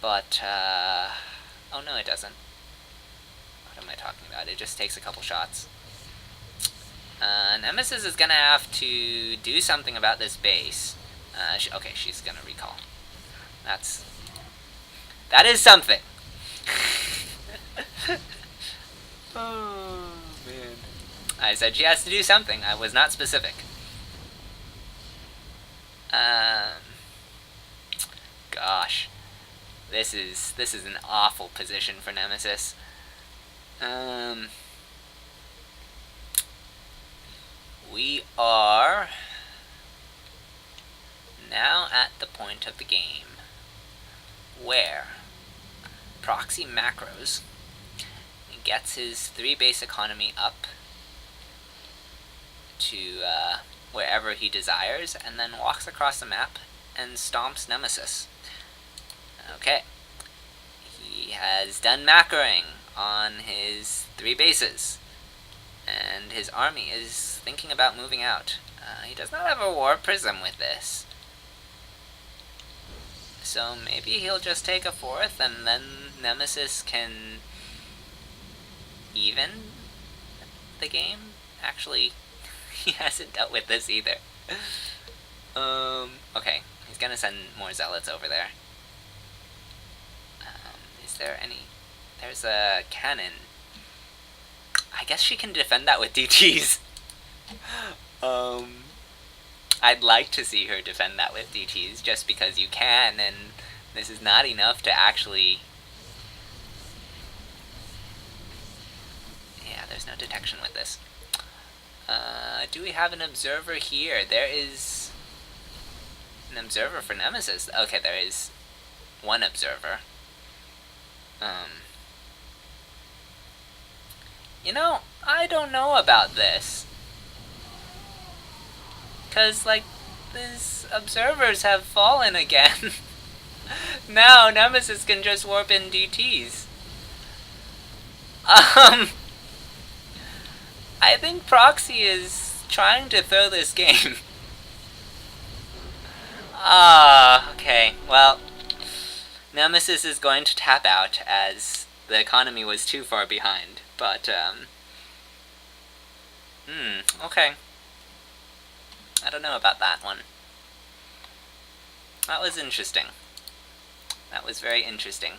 But, oh no it doesn't. What am I talking about? It just takes a couple shots. Nemesis is gonna have to do something about this base. Okay, she's gonna recall. That is something. Oh man! I said she has to do something. I was not specific. Gosh, this is an awful position for Nemesis. We are now at the point of the game where Proxy macros gets his 3 base economy up to wherever he desires, and then walks across the map and stomps Nemesis. Okay. He has done macroing on his 3 bases, and his army is thinking about moving out. He does not have a War Prism with this, so maybe he'll just take a 4th, and then Nemesis can even the game. Actually, he hasn't dealt with this either. Okay, he's gonna send more Zealots over there. Is there any? There's a cannon. I guess she can defend that with DTs. I'd like to see her defend that with DTs, just because you can, and this is not enough to actually... Yeah, there's no detection with this. Do we have an observer here? There is an observer for Nemesis. Okay, there is one observer. You know, I don't know about this. 'Cause, like, these observers have fallen again. Now Nemesis can just warp in DTs. I think Proxy is trying to throw this game. Okay. Well, Nemesis is going to tap out as the economy was too far behind. But, okay. I don't know about that one. That was interesting. That was very interesting.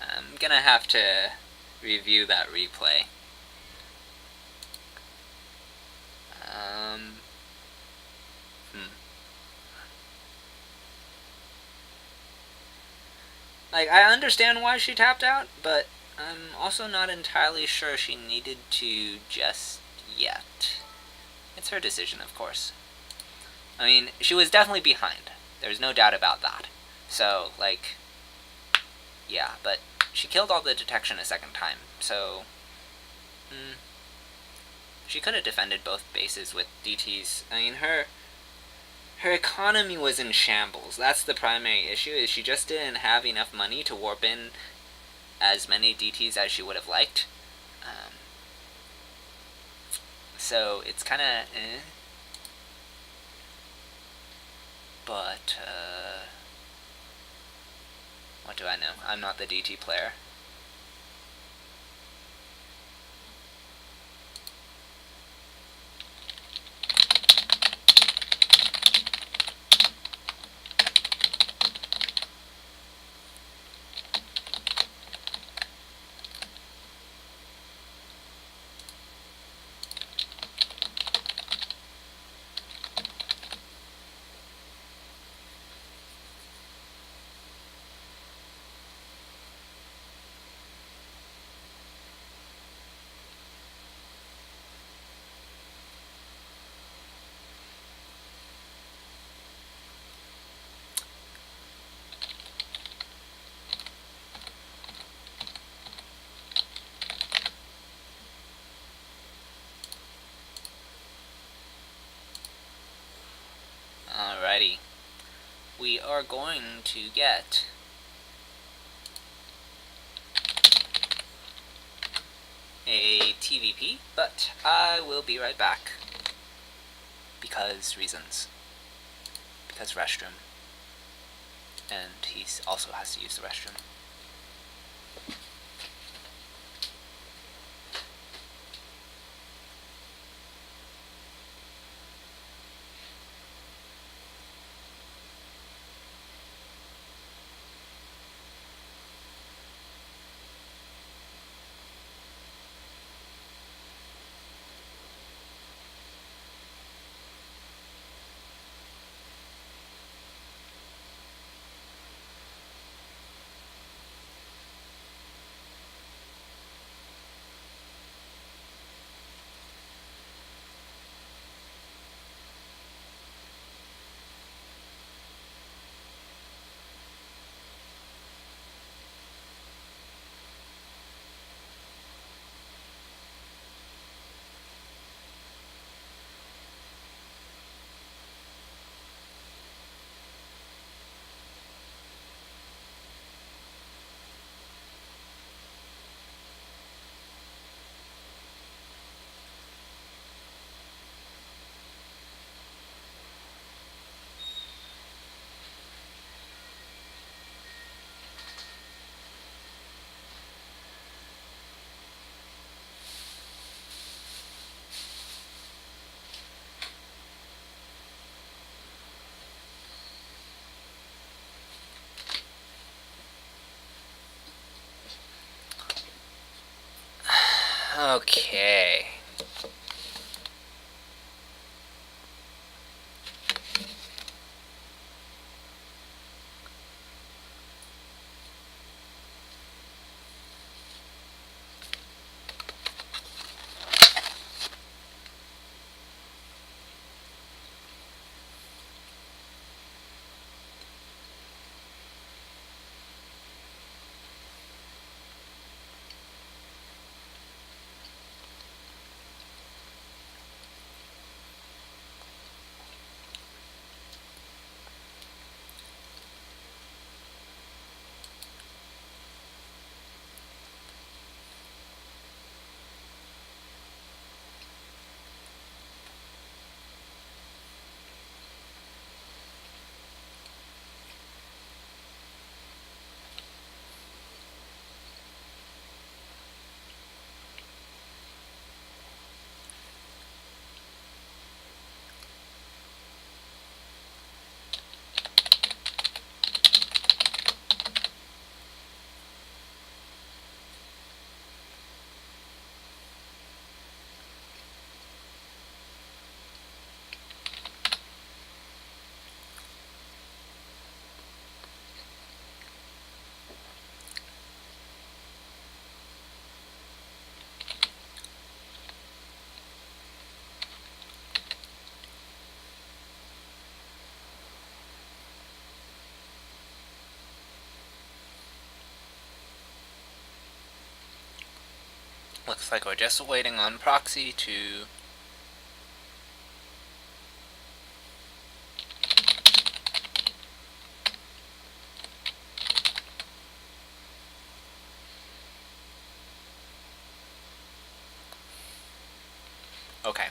I'm gonna have to review that replay. Like, I understand why she tapped out, but I'm also not entirely sure she needed to just yet. It's her decision, of course. I mean, she was definitely behind. There's no doubt about that. So, like, yeah, but she killed all the detection a second time, so... she could have defended both bases with DTs. I mean, her economy was in shambles. That's the primary issue, is she just didn't have enough money to warp in as many DTs as she would have liked. So it's kind of But, what do I know? I'm not the DT player. Alrighty. We are going to get a TVP, but I will be right back. Because reasons. Because restroom. And he also has to use the restroom. Okay. Looks like we're just waiting on proxy to okay.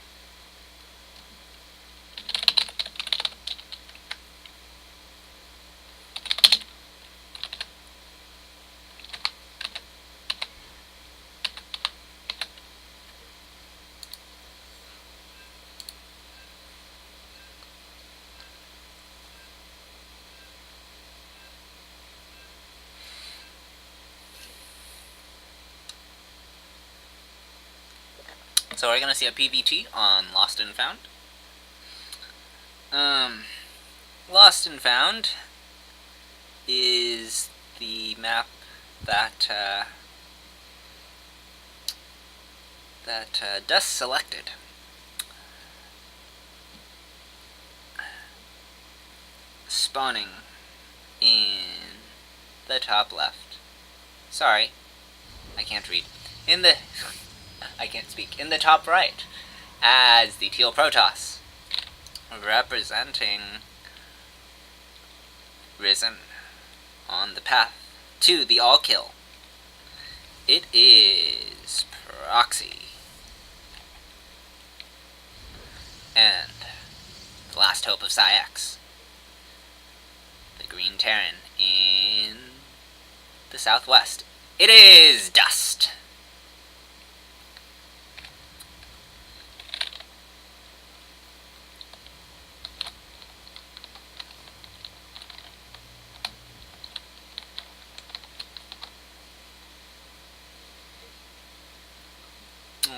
So we're gonna see a PVT on Lost and Found. Lost and Found is the map that Dust selected. Spawning in the top left. Sorry, I can't read. I can't speak. In the top right, as the Teal Protoss, representing Ris3n on the path to the all kill. It is Proxy. And the last hope of PsiX. The Green Terran in the southwest. It is Dust.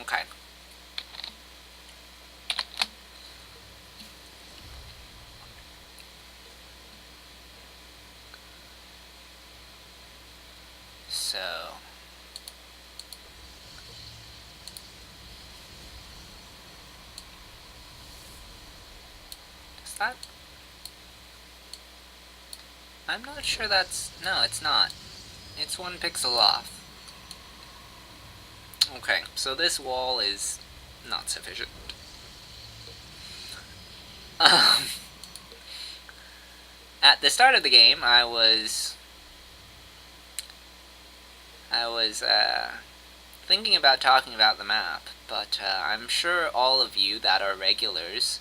Okay. So is that? I'm not sure that's... No, it's not. It's 1 pixel off. Okay, so this wall is not sufficient. At the start of the game, I was thinking about talking about the map, but I'm sure all of you that are regulars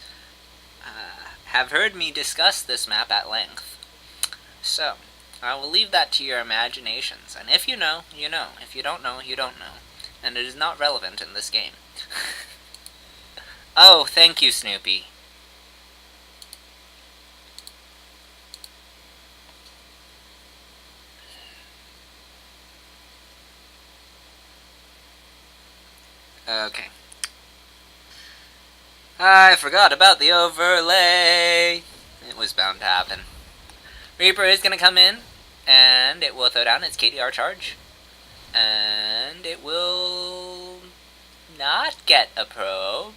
have heard me discuss this map at length. So, I will leave that to your imaginations, and if you know, you know. If you don't know, you don't know. And it is not relevant in this game. Oh, thank you, Snoopy. Okay. I forgot about the overlay. It was bound to happen. Reaper is going to come in, and it will throw down its KDR charge. And it will not get a probe.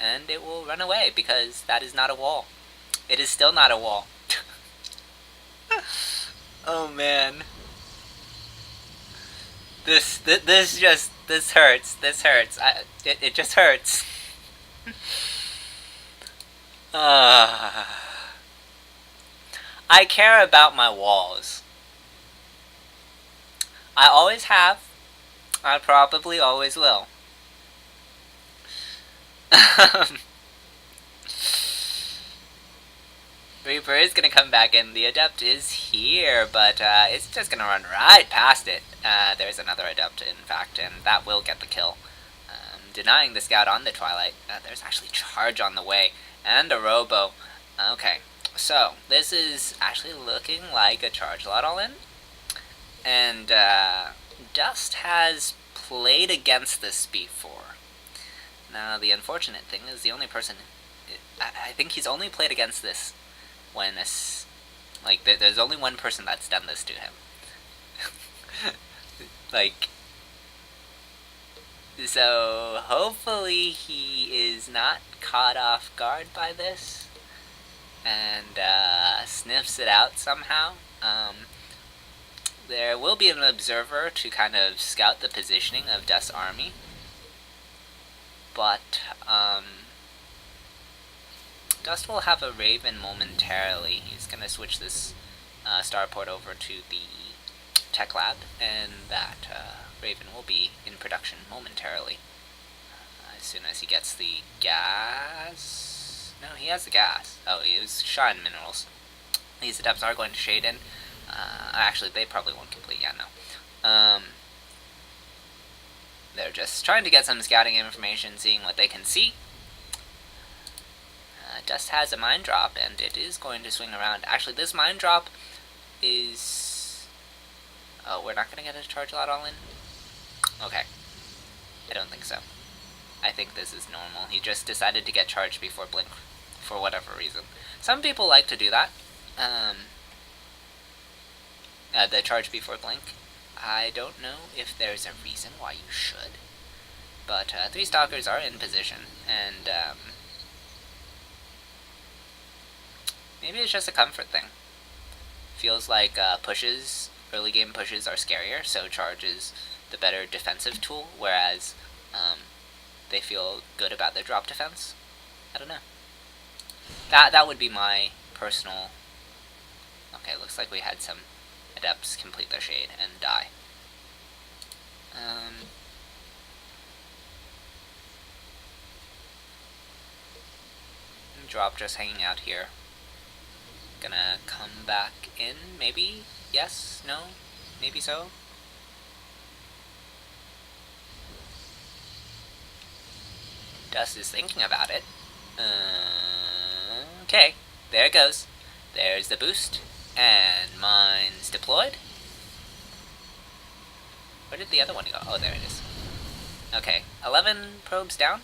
And it will run away, because that is not a wall. It is still not a wall. Oh, man. This hurts. This hurts. It just hurts. I care about my walls. I always have. I probably always will. Reaper is going to come back in. The Adept is here, but it's just going to run right past it. There's another Adept, in fact, and that will get the kill. Denying the Scout on the Twilight. There's actually charge on the way, and a Robo. Okay, so this is actually looking like a charge lot all in. And Dust has played against this before. Now, the unfortunate thing is the only person... I think he's only played against this when there's only one person that's done this to him. So hopefully he is not caught off guard by this and sniffs it out somehow. There will be an observer to kind of scout the positioning of Dust's army, but Dust will have a Raven momentarily. He's going to switch this starport over to the tech lab, and that Raven will be in production momentarily. As soon as he gets the gas... No, he has the gas. Oh, he was shine minerals. These Adepts are going to shade in. Actually, they probably won't complete yet, no. They're just trying to get some scouting information, seeing what they can see. Dust has a mine drop, and it is going to swing around. Actually, this mine drop is... Oh, we're not going to get a charge lot all in? Okay. I don't think so. I think this is normal. He just decided to get charged before Blink, for whatever reason. Some people like to do that. The charge before Blink. I don't know if there's a reason why you should. But 3 Stalkers are in position, and maybe it's just a comfort thing. Feels like early game pushes are scarier, so charge is the better defensive tool, whereas they feel good about their drop defense. I don't know. That would be my personal Okay, looks like we had some adepts complete their shade and die. Drop just hanging out here. Gonna come back in, maybe? Yes? No? Maybe so? Dust is thinking about it. Okay, there it goes. There's the boost. And mine's deployed. Where did the other one go? Oh, there it is. Okay, 11 probes down.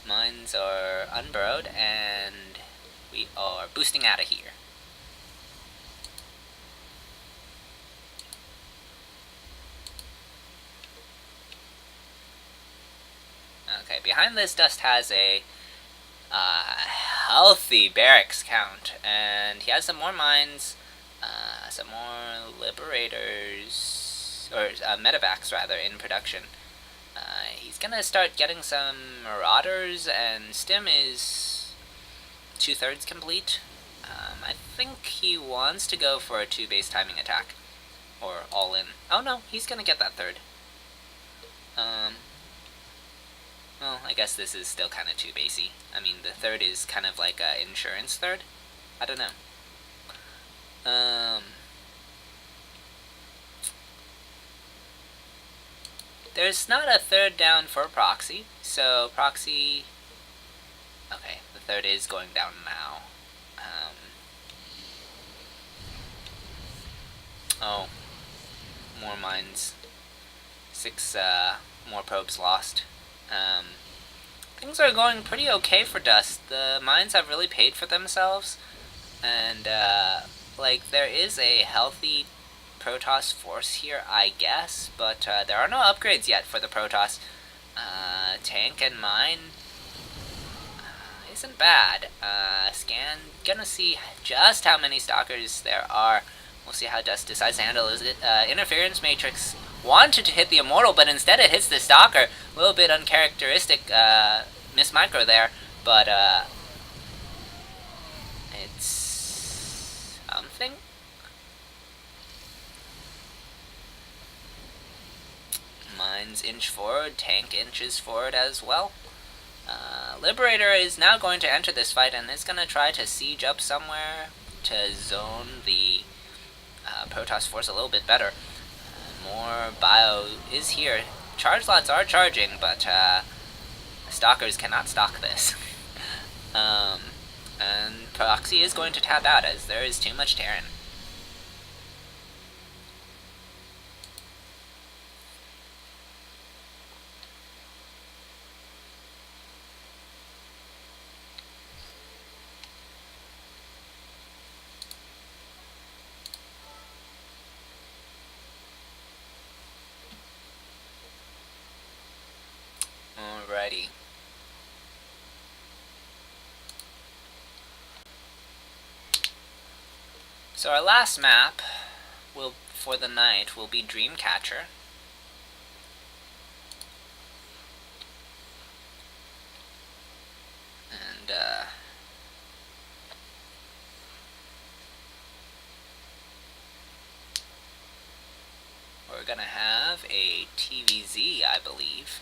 Mines are unburrowed, and we are boosting out of here. Okay, behind this dust has a healthy barracks count, and he has some more mines, some more liberators, or medevacs rather, in production. He's gonna start getting some marauders, and Stim is 2/3 complete. I think he wants to go for a 2 base timing attack, or all in. Oh no, he's gonna get that third. Well, I guess this is still kind of too basey. I mean, the third is kind of like a insurance third. I don't know. There's not a third down for proxy, so proxy. Okay, the third is going down now. Oh, more mines. 6 more probes lost. Things are going pretty okay for Dust. The mines have really paid for themselves, and like there is a healthy Protoss force here, I guess, but there are no upgrades yet for the Protoss. Tank and mine isn't bad. Scan, gonna see just how many stalkers there are. We'll see how Dust decides to handle it. Interference Matrix wanted to hit the Immortal, but instead it hits the Stalker. A little bit uncharacteristic miss micro there, but it's something. Mines inch forward, tank inches forward as well. Liberator is now going to enter this fight and is going to try to siege up somewhere to zone the Protoss force a little bit better. More bio is here. Charge slots are charging, but stalkers cannot stalk this. And Proxy is going to tap out as there is too much Terran. Alrighty. So our last map for the night will be Dreamcatcher. And we're gonna have a TVZ, I believe.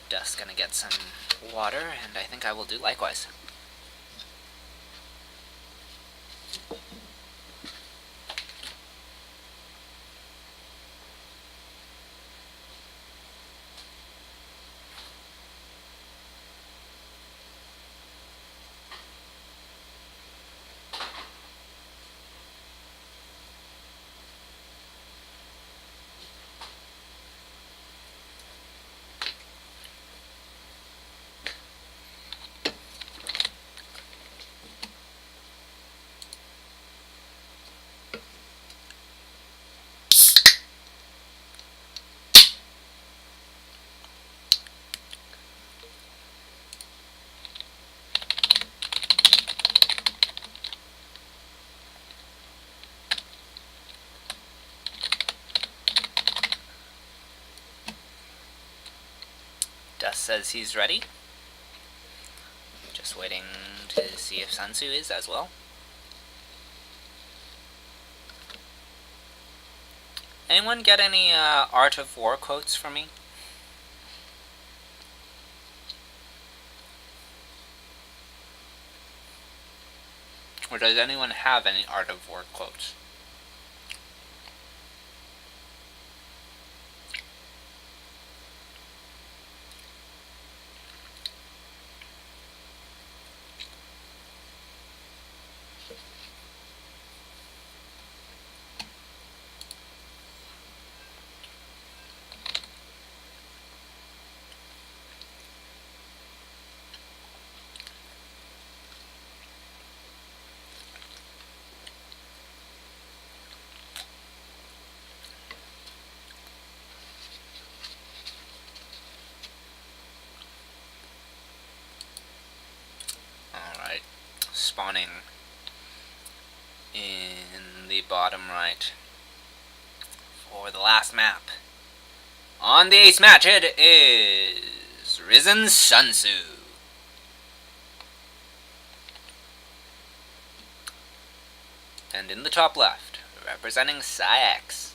Dust gonna get some water, and I think I will do likewise. says he's ready. Just waiting to see if Sun Tzu is as well. Anyone get any Art of War quotes for me? Or does anyone have any Art of War quotes? Alright, spawning in the bottom right for the last map. On the ace match, it is Ris3n Sun Tzu. And in the top left, representing PsiX,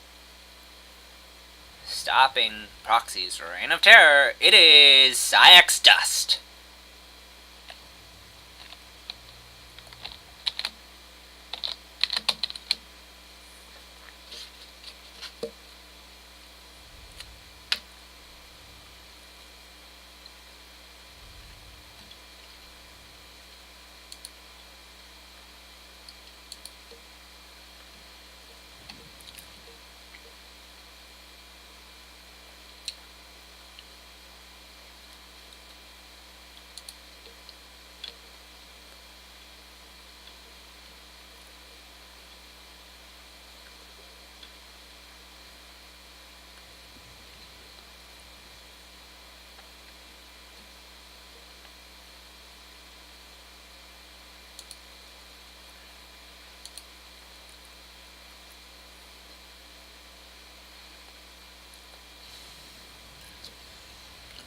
stopping Proxy's reign of terror, it is PsiX Dust.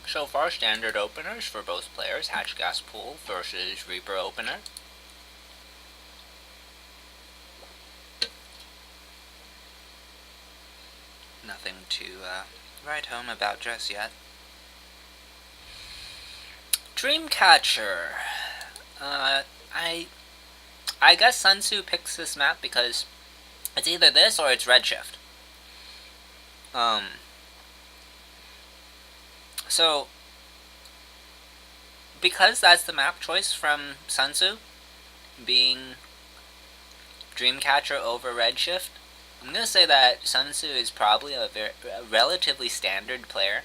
So far, standard openers for both players, Hatch Gas Pool versus Reaper opener. Nothing to write home about just yet. Dreamcatcher. I guess Sun Tzu picks this map because it's either this or it's Redshift. So, because that's the map choice from Sun Tzu, being Dreamcatcher over Redshift, I'm going to say that Sun Tzu is probably a relatively standard player.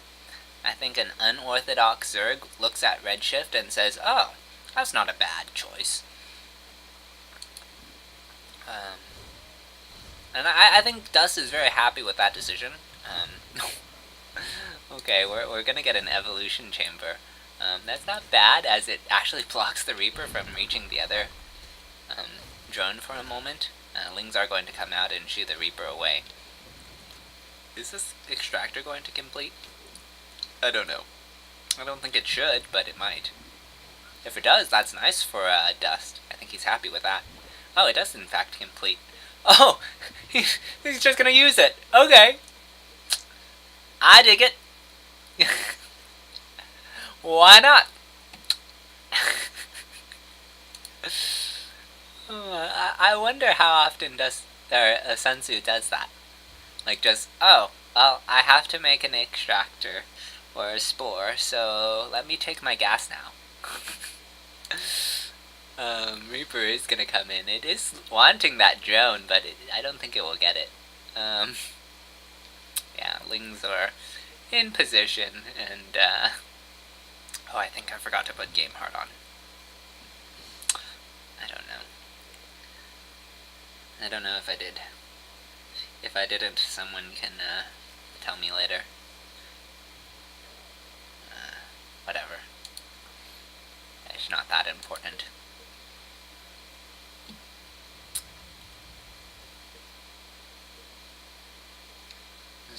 I think an unorthodox Zerg looks at Redshift and says, oh, that's not a bad choice. And I think Dust is very happy with that decision. Okay, we're gonna get an evolution chamber. That's not bad, as it actually blocks the Reaper from reaching the other drone for a moment. Lings are going to come out and shoo the Reaper away. Is this extractor going to complete? I don't know. I don't think it should, but it might. If it does, that's nice for Dust. I think he's happy with that. Oh, it does in fact complete. Oh! He's just gonna use it! Okay! I dig it! Why not? I wonder how often Sun Tzu does that. Like just, oh, well, I have to make an extractor or a spore, so let me take my gas now. Reaper is gonna come in. It is wanting that drone, but I don't think it will get it. Yeah, Lings are in position, and, oh, I think I forgot to put Game Heart on. I don't know. I don't know if I did. If I didn't, someone can, tell me later. Whatever. It's not that important.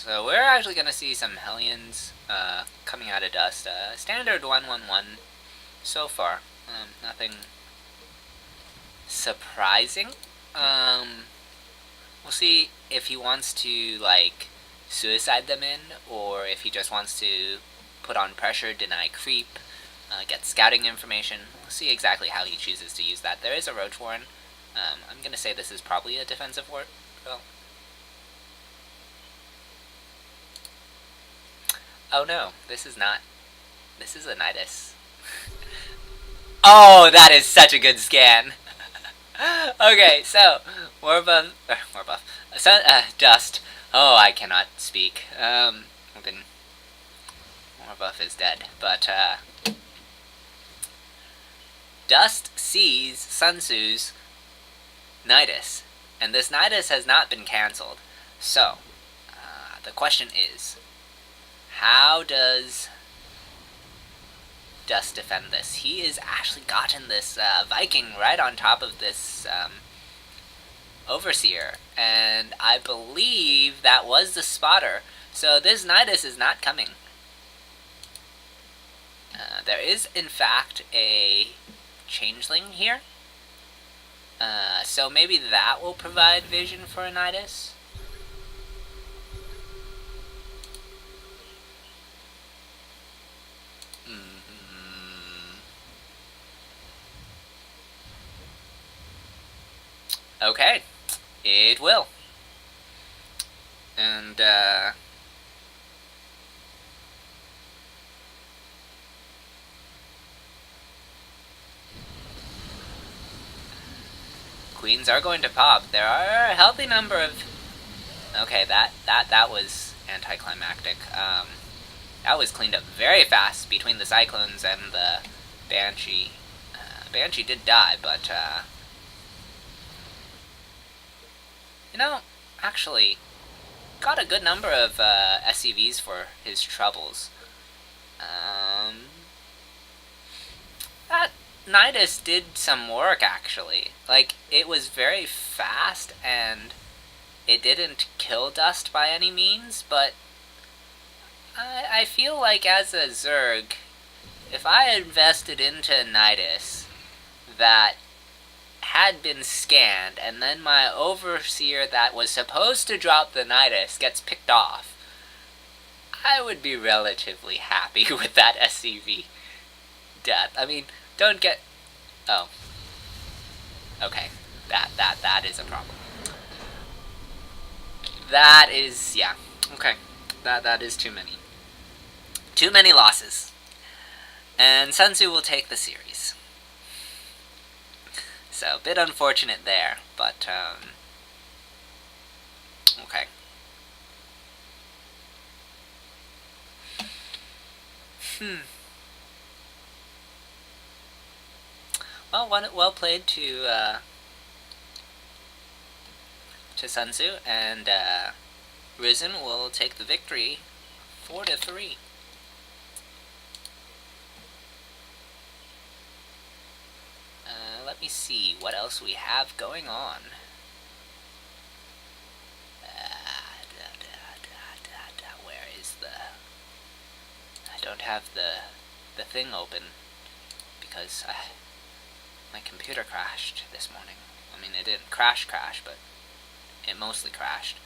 So we're actually going to see some Hellions coming out of Dust. Standard 1-1-1 so far. Nothing surprising. We'll see if he wants to, like, suicide them in, or if he just wants to put on pressure, deny creep, get scouting information. We'll see exactly how he chooses to use that. There is a Roach Warren. I'm going to say this is probably a defensive war. Well, oh no, this is not. This is a Nidus. Oh, that is such a good scan. Okay, so Dust. Oh, I cannot speak. Warbuff is dead, but Dust sees Sun Tzu's Nidus, and this Nidus has not been cancelled. So, the question is, how does Dust defend this? He has actually gotten this Viking right on top of this Overseer, and I believe that was the spotter. So this Nidus is not coming. There is, in fact, a Changeling here. So maybe that will provide vision for a Nidus. Okay, it will. And, Queens are going to pop. There are a healthy number of... Okay, that was anticlimactic. That was cleaned up very fast between the Cyclones and the Banshee. Banshee did die, but, you know, actually, got a good number of SCVs for his troubles. That Nidus did some work, actually. Like, it was very fast, and it didn't kill Dust by any means, but I feel like as a Zerg, if I invested into Nidus that had been scanned, and then my Overseer that was supposed to drop the Nidus gets picked off, I would be relatively happy with that SCV death. I mean, don't get... Oh. Okay. That is a problem. That is... yeah. Okay. That is too many. Too many losses. And Sun Tzu will take the series. So, a bit unfortunate there, but, okay. Well, well played to Sun Tzu, and, Ris3n will take the victory 4-3. Let me see what else we have going on. Where is the... I don't have the thing open because my computer crashed this morning. I mean, it didn't crash, but it mostly crashed.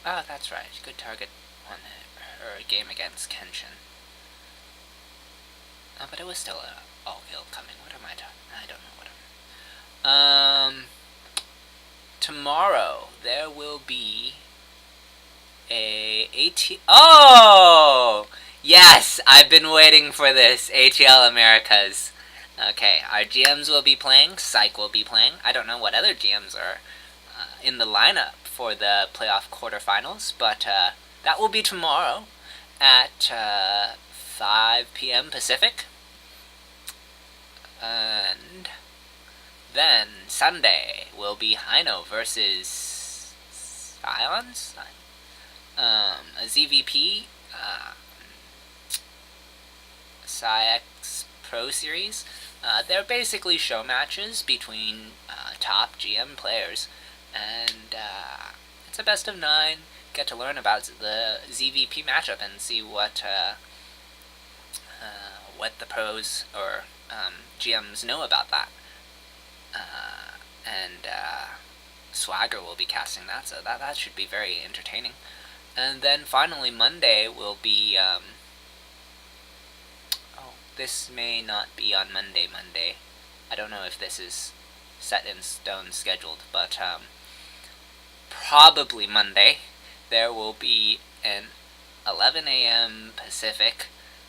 Oh, that's right. Good target on her game against Kenshin. But it was still a all-kill coming. What am I doing? I don't know what I'm... Tomorrow, there will be a Oh! Yes! I've been waiting for this. ATL Americas. Okay, our GMs will be playing. PsiX will be playing. I don't know what other GMs are in the lineup for the playoff quarterfinals, but that will be tomorrow at 5 p.m. Pacific. And then Sunday will be Hino versus Scions, a ZVP, PsiX Pro Series. They're basically show matches between top GM players, and it's a best of 9. Get to learn about the ZVP matchup and see what the pros or GMs know about that. And Swagger will be casting that, so that should be very entertaining. And then finally Monday will be this may not be on Monday. I don't know if this is set in stone scheduled, but probably Monday there will be an 11 a.m. Pacific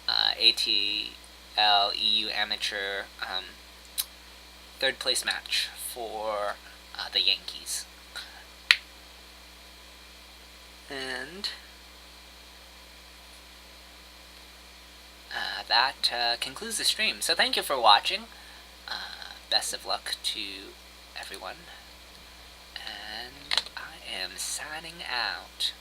ATL EU Amateur third place match for the Yankees. And that concludes the stream. So thank you for watching. Best of luck to everyone. And I am signing out.